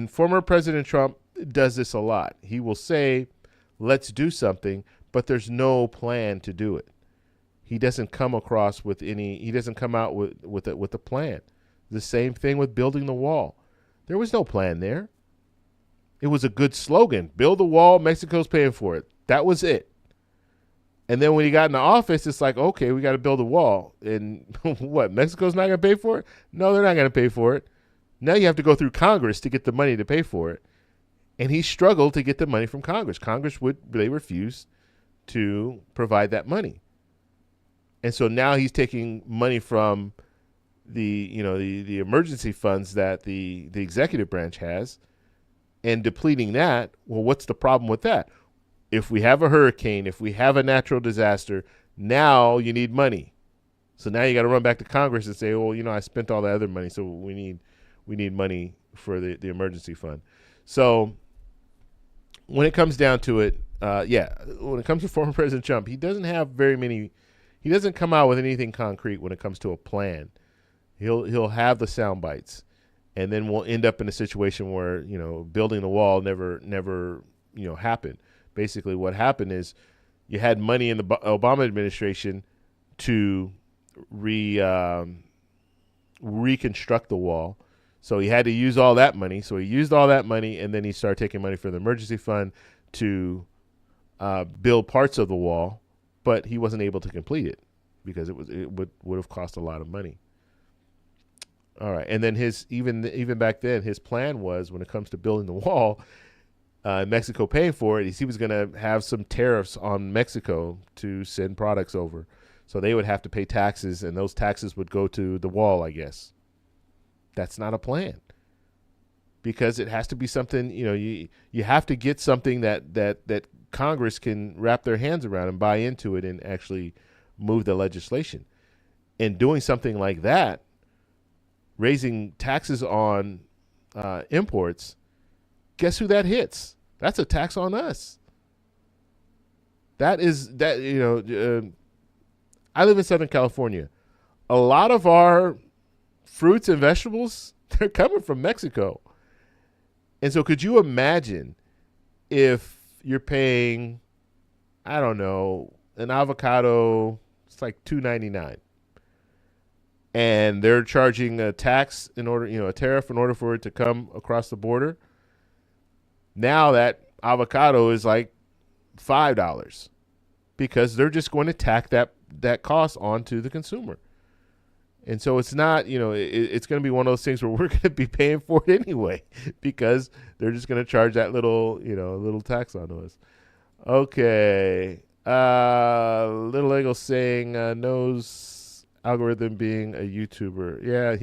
former President Trump does this a lot. He will say, let's do something, but there's no plan to do it. He doesn't come across with he doesn't come out with a plan. The same thing with building the wall. There was no plan there. It was a good slogan. Build the wall, Mexico's paying for it. That was it. And then when he got in the office, it's like, okay, we got to build a wall. And what, Mexico's not going to pay for it? No, they're not going to pay for it. Now you have to go through Congress to get the money to pay for it. And he struggled to get the money from Congress. They refused to provide that money. And so now he's taking money from the emergency funds that the executive branch has and depleting that. Well, what's the problem with that? If we have a hurricane, if we have a natural disaster, now you need money. So now you got to run back to Congress and say, well, I spent all that other money, so we need money for the emergency fund. So when it comes down to it, when it comes to former President Trump, he doesn't come out with anything concrete when it comes to a plan. He'll have the sound bites, and then we'll end up in a situation where building the wall never happened. Basically, what happened is you had money in the Obama administration to reconstruct the wall, so he had to use all that money. So he used all that money, and then he started taking money from the emergency fund to build parts of the wall, but he wasn't able to complete it because it would have cost a lot of money. All right, and then even back then, his plan was, when it comes to building the wall, Mexico paying for it, he was going to have some tariffs on Mexico to send products over, so they would have to pay taxes, and those taxes would go to the wall, I guess. That's not a plan, because it has to be something. You have to get something that Congress can wrap their hands around and buy into it and actually move the legislation. And doing something like that, raising taxes on imports, guess who that hits? That's a tax on us. I live in Southern California. A lot of our fruits and vegetables, they're coming from Mexico. And so could you imagine if you're paying, I don't know, an avocado, it's like $2.99. And they're charging a tax a tariff in order for it to come across the border. Now that avocado is like $5 because they're just going to tack that cost onto the consumer. And so it's not, it's going to be one of those things where we're going to be paying for it anyway because they're just going to charge that little tax onto us. Okay. Little Eagle saying knows algorithm being a YouTuber. Yeah,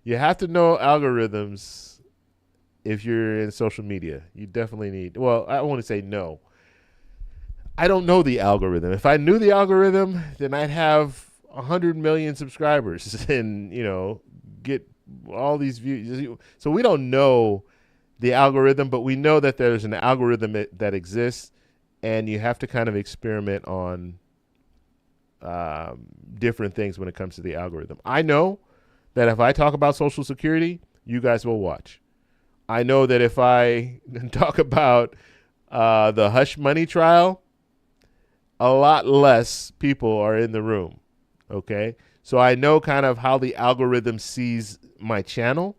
you have to know algorithms if you're in social media. You definitely need. Well, I want to say no. I don't know the algorithm. If I knew the algorithm, then I'd have 100 million subscribers and get all these views. So we don't know the algorithm, but we know that there's an algorithm that exists, and you have to kind of experiment on different things when it comes to the algorithm. I know that if I talk about Social Security, you guys will watch. I know that if I talk about the hush money trial, a lot less people are in the room. Okay, so I know kind of how the algorithm sees my channel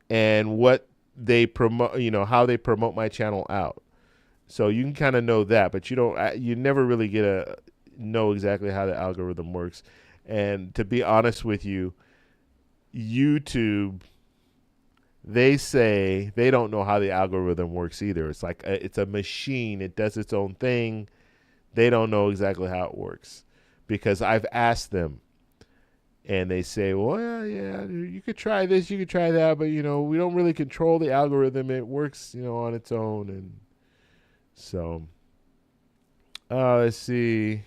and what they promote, how they promote my channel out. So you can kind of know that, but you never really get to know exactly how the algorithm works. And to be honest with you, YouTube, they say they don't know how the algorithm works either. It's like it's a machine. It does its own thing. They don't know exactly how it works. Because I've asked them, and they say, well, yeah, you could try this, you could try that, but, we don't really control the algorithm. It works, on its own. And so, let's see.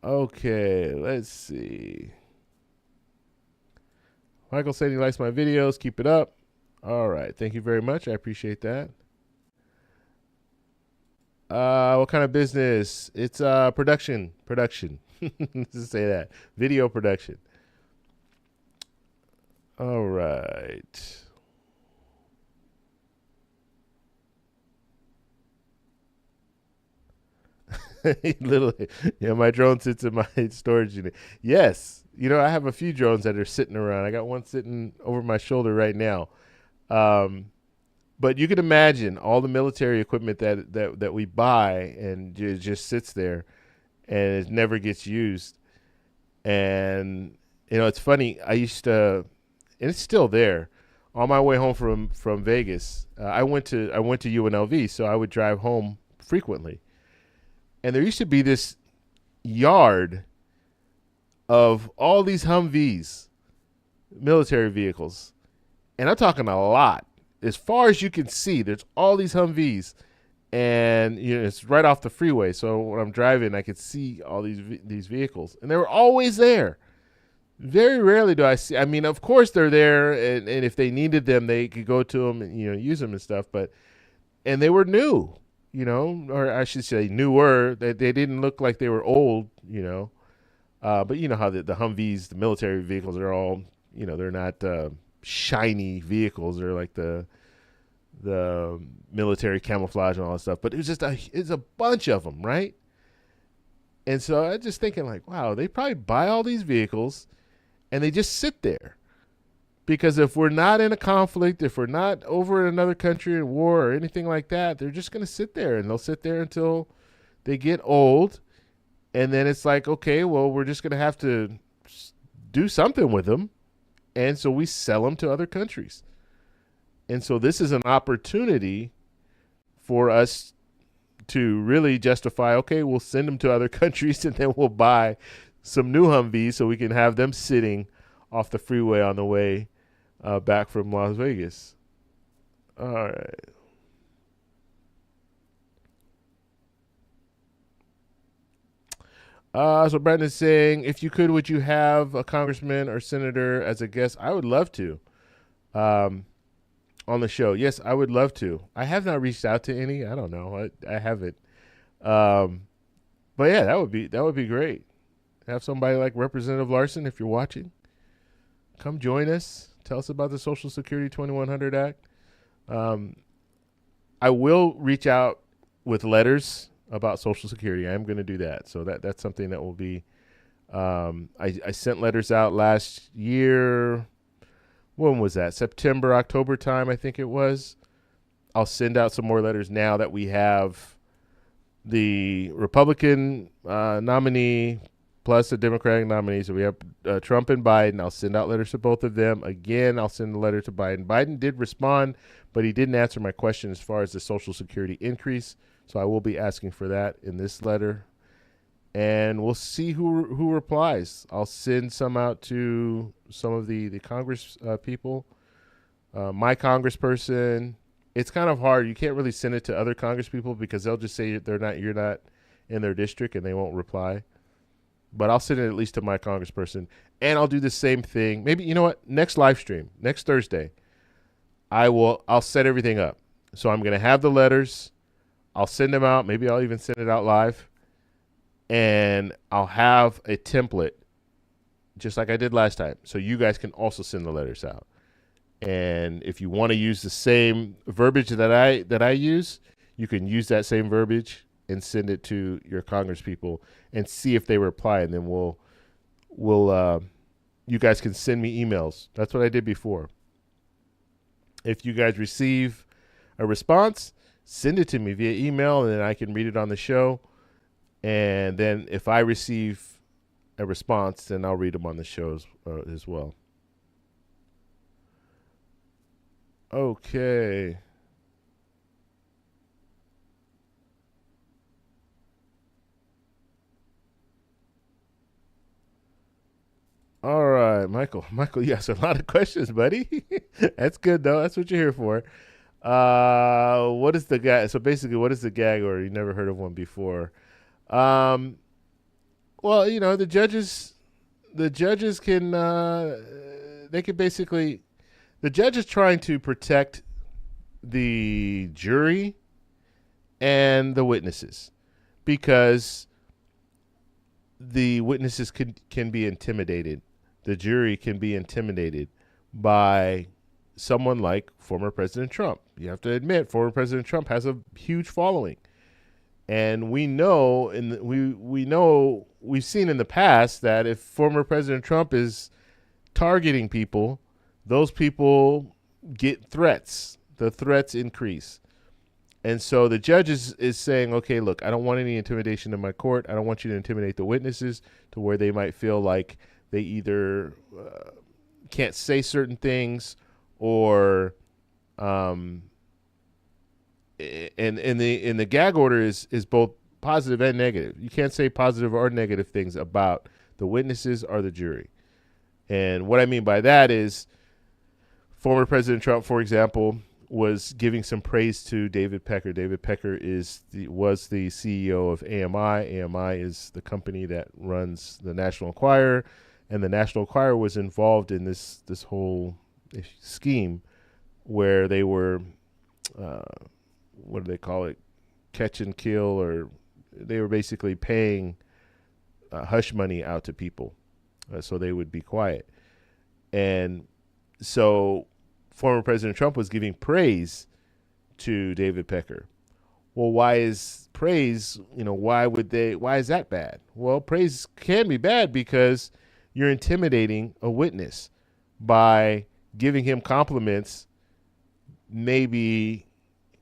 Okay, let's see. Michael said he likes my videos. Keep it up. All right. Thank you very much. I appreciate that. What kind of business? It's production. Let's say that. Video production. All right. Literally, my drone sits in my storage unit. Yes, I have a few drones that are sitting around. I got one sitting over my shoulder right now. But you can imagine all the military equipment that we buy and just sits there, and it never gets used. And it's funny. I used to, and it's still there. On my way home from Vegas, I went to UNLV, so I would drive home frequently. And there used to be this yard of all these Humvees, military vehicles. And I'm talking a lot. As far as you can see, there's all these Humvees. And it's right off the freeway. So when I'm driving, I could see all these vehicles. And they were always there. Very rarely do I see. I mean, of course they're there. And if they needed them, they could go to them and, use them and stuff. And they were new. Or I should say newer. They didn't look like they were old, but you know how the Humvees, the military vehicles, are all, they're not shiny vehicles. They're like the military camouflage and all that stuff. But it was just it's a bunch of them, right? And so I just thinking like, wow, they probably buy all these vehicles and they just sit there. Because if we're not in a conflict, if we're not over in another country in war or anything like that, they're just going to sit there, and they'll sit there until they get old. And then it's like, okay, well, we're just going to have to do something with them. And so we sell them to other countries. And so this is an opportunity for us to really justify, okay, we'll send them to other countries, and then we'll buy some new Humvees so we can have them sitting off the freeway on the way back from Las Vegas. All right. So Brandon's saying, if you could, would you have a congressman or senator as a guest? I would love to on the show. Yes, I would love to. I have not reached out to any. I don't know. I haven't. But yeah, that would be great. Have somebody like Representative Larson, if you're watching, come join us. Tell us about the Social Security 2100 Act. I will reach out with letters about Social Security. I am going to do that. So that's something that will be. I sent letters out last year. When was that? September, October time, I think it was. I'll send out some more letters now that we have the Republican nominee plus the Democratic nominee. So we have Trump and Biden. I'll send out letters to both of them. Again, I'll send a letter to Biden. Biden did respond, but he didn't answer my question as far as the Social Security increase. So I will be asking for that in this letter. And we'll see who replies. I'll send some out to some of the Congress people. My congressperson. It's kind of hard. You can't really send it to other Congress people because they'll just say you're not in their district and they won't reply. But I'll send it at least to my congressperson. And I'll do the same thing. Maybe, you know what? Next live stream, next Thursday, I'll set everything up. So I'm going to have the letters. I'll send them out. Maybe I'll even send it out live. And I'll have a template just like I did last time. So you guys can also send the letters out. And if you want to use the same verbiage that I use, you can use that same verbiage and send it to your Congress people and see if they reply. And then we'll you guys can send me emails. That's what I did before. If you guys receive a response, send it to me via email, and then I can read it on the show. And then if I receive a response, then I'll read them on the show as well. Okay. All right, Michael. Michael, you asked a lot of questions, buddy. That's good, though. That's what you're here for. What is the gag? So basically, what is the gag order? You never heard of one before. Um, well, the judges can, they can basically, the judge is trying to protect the jury and the witnesses because the witnesses can be intimidated. The jury can be intimidated by someone like former President Trump. You have to admit, former President Trump has a huge following. And we know, we've seen in the past that if former President Trump is targeting people, those people get threats. The threats increase. And so the judge is saying, okay, look, I don't want any intimidation in my court. I don't want you to intimidate the witnesses to where they might feel like they either can't say certain things or and the gag order is both positive and negative. You can't say positive or negative things about the witnesses or the jury. And what I mean by that is former President Trump, for example, was giving some praise to David Pecker. David Pecker was the CEO of AMI. AMI is the company that runs the National Enquirer, and the National Enquirer was involved in this whole scheme where they were, what do they call it, catch and kill, or they were basically paying hush money out to people so they would be quiet. And so former President Trump was giving praise to David Pecker. Well, why is praise, why is that bad? Well, praise can be bad because you're intimidating a witness by giving him compliments. Maybe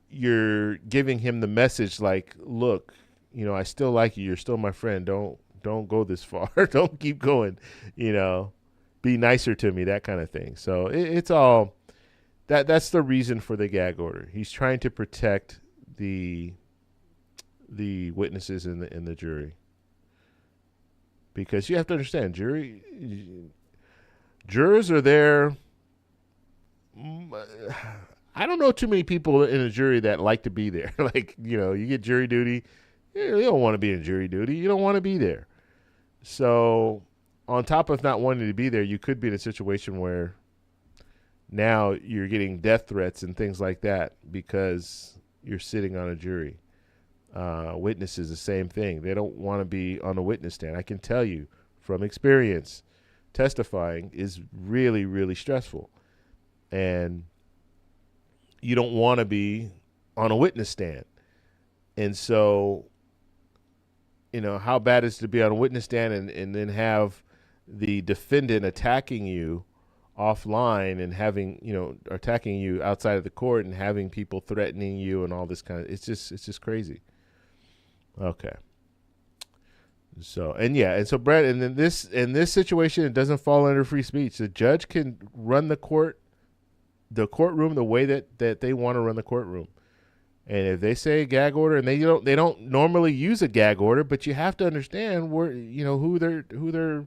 you're giving him the message like, look, I still like you. You're still my friend. Don't go this far. Don't keep going, be nicer to me, that kind of thing. So it's all, that's the reason for the gag order. He's trying to protect the witnesses in the jury, because you have to understand, jurors are there. I don't know too many people in a jury that like to be there. Like, you get jury duty. You don't want to be in jury duty. You don't want to be there. So on top of not wanting to be there, you could be in a situation where now you're getting death threats and things like that because you're sitting on a jury. Witnesses, the same thing. They don't want to be on a witness stand. I can tell you from experience, testifying is really, really stressful. And you don't want to be on a witness stand. And so, how bad is it to be on a witness stand and then have the defendant attacking you offline and having, attacking you outside of the court and having people threatening you and all this kind of, it's just crazy. Okay. So, and so Brett, and then in this situation, it doesn't fall under free speech. The judge can run the courtroom the way that they want to run the courtroom. And if they say a gag order, and they don't normally use a gag order, but you have to understand who they're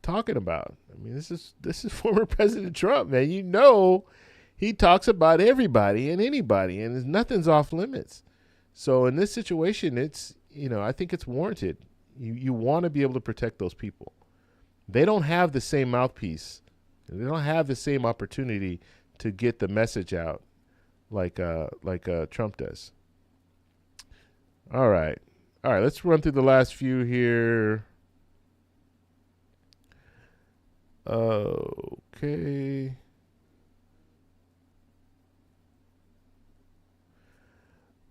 talking about. I mean, this is former President Trump, man. He talks about everybody and anybody, and nothing's off limits. So in this situation, it's I think it's warranted. You want to be able to protect those people. They don't have the same mouthpiece. They don't have the same opportunity to get the message out like Trump does. All right. Let's run through the last few here. Okay.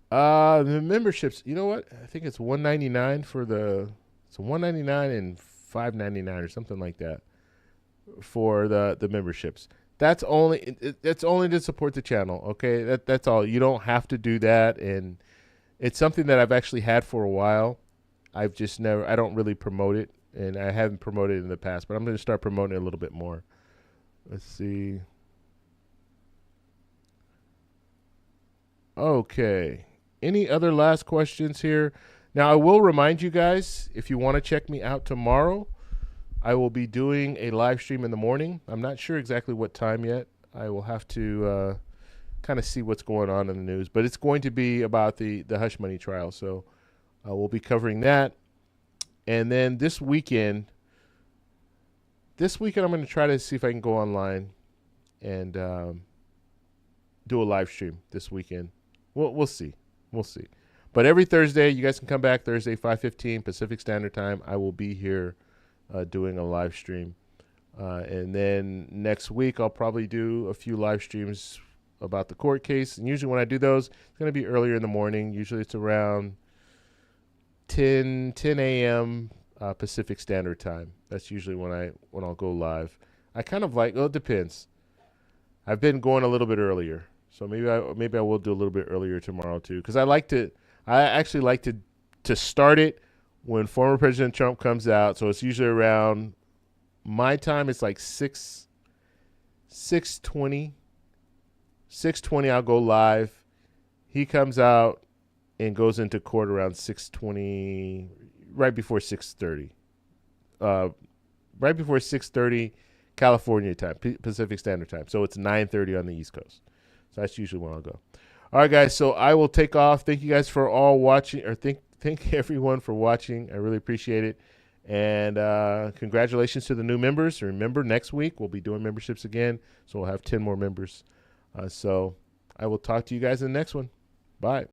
The memberships. You know what? I think it's $199 it's $199 and $5.99 or something like that for the memberships. That's only to support the channel. Okay, that's all. You don't have to do that, and it's something that I've actually had for a while. I don't really promote it, and I haven't promoted it in the past, but I'm going to start promoting it a little bit more. Let's see. Okay. Any other last questions here? Now, I will remind you guys, if you want to check me out tomorrow, I will be doing a live stream in the morning. I'm not sure exactly what time yet. I will have to kind of see what's going on in the news, but it's going to be about the hush money trial. So we'll be covering that. And then this weekend I'm going to try to see if I can go online and do a live stream this weekend. We'll see. We'll see. But every Thursday, you guys can come back Thursday, 5:15 Pacific Standard Time. I will be here doing a live stream. And then next week, I'll probably do a few live streams about the court case. And usually when I do those, it's going to be earlier in the morning. Usually it's around 10 a.m. Pacific Standard Time. That's usually when I'll go live. I kind of like, well, it depends. I've been going a little bit earlier. So maybe I will do a little bit earlier tomorrow too, because I actually like to start it when former President Trump comes out. So it's usually around my time. It's like 6:20. 6:20 I'll go live. He comes out and goes into court around 6:20, right before 6:30. Right before 6:30 California time, Pacific Standard Time. So it's 9:30 on the East Coast. So that's usually when I'll go. All right, guys. So I will take off. Thank you guys for all watching, or thank everyone for watching. I really appreciate it. And congratulations to the new members. Remember, next week we'll be doing memberships again. So we'll have 10 more members. So I will talk to you guys in the next one. Bye.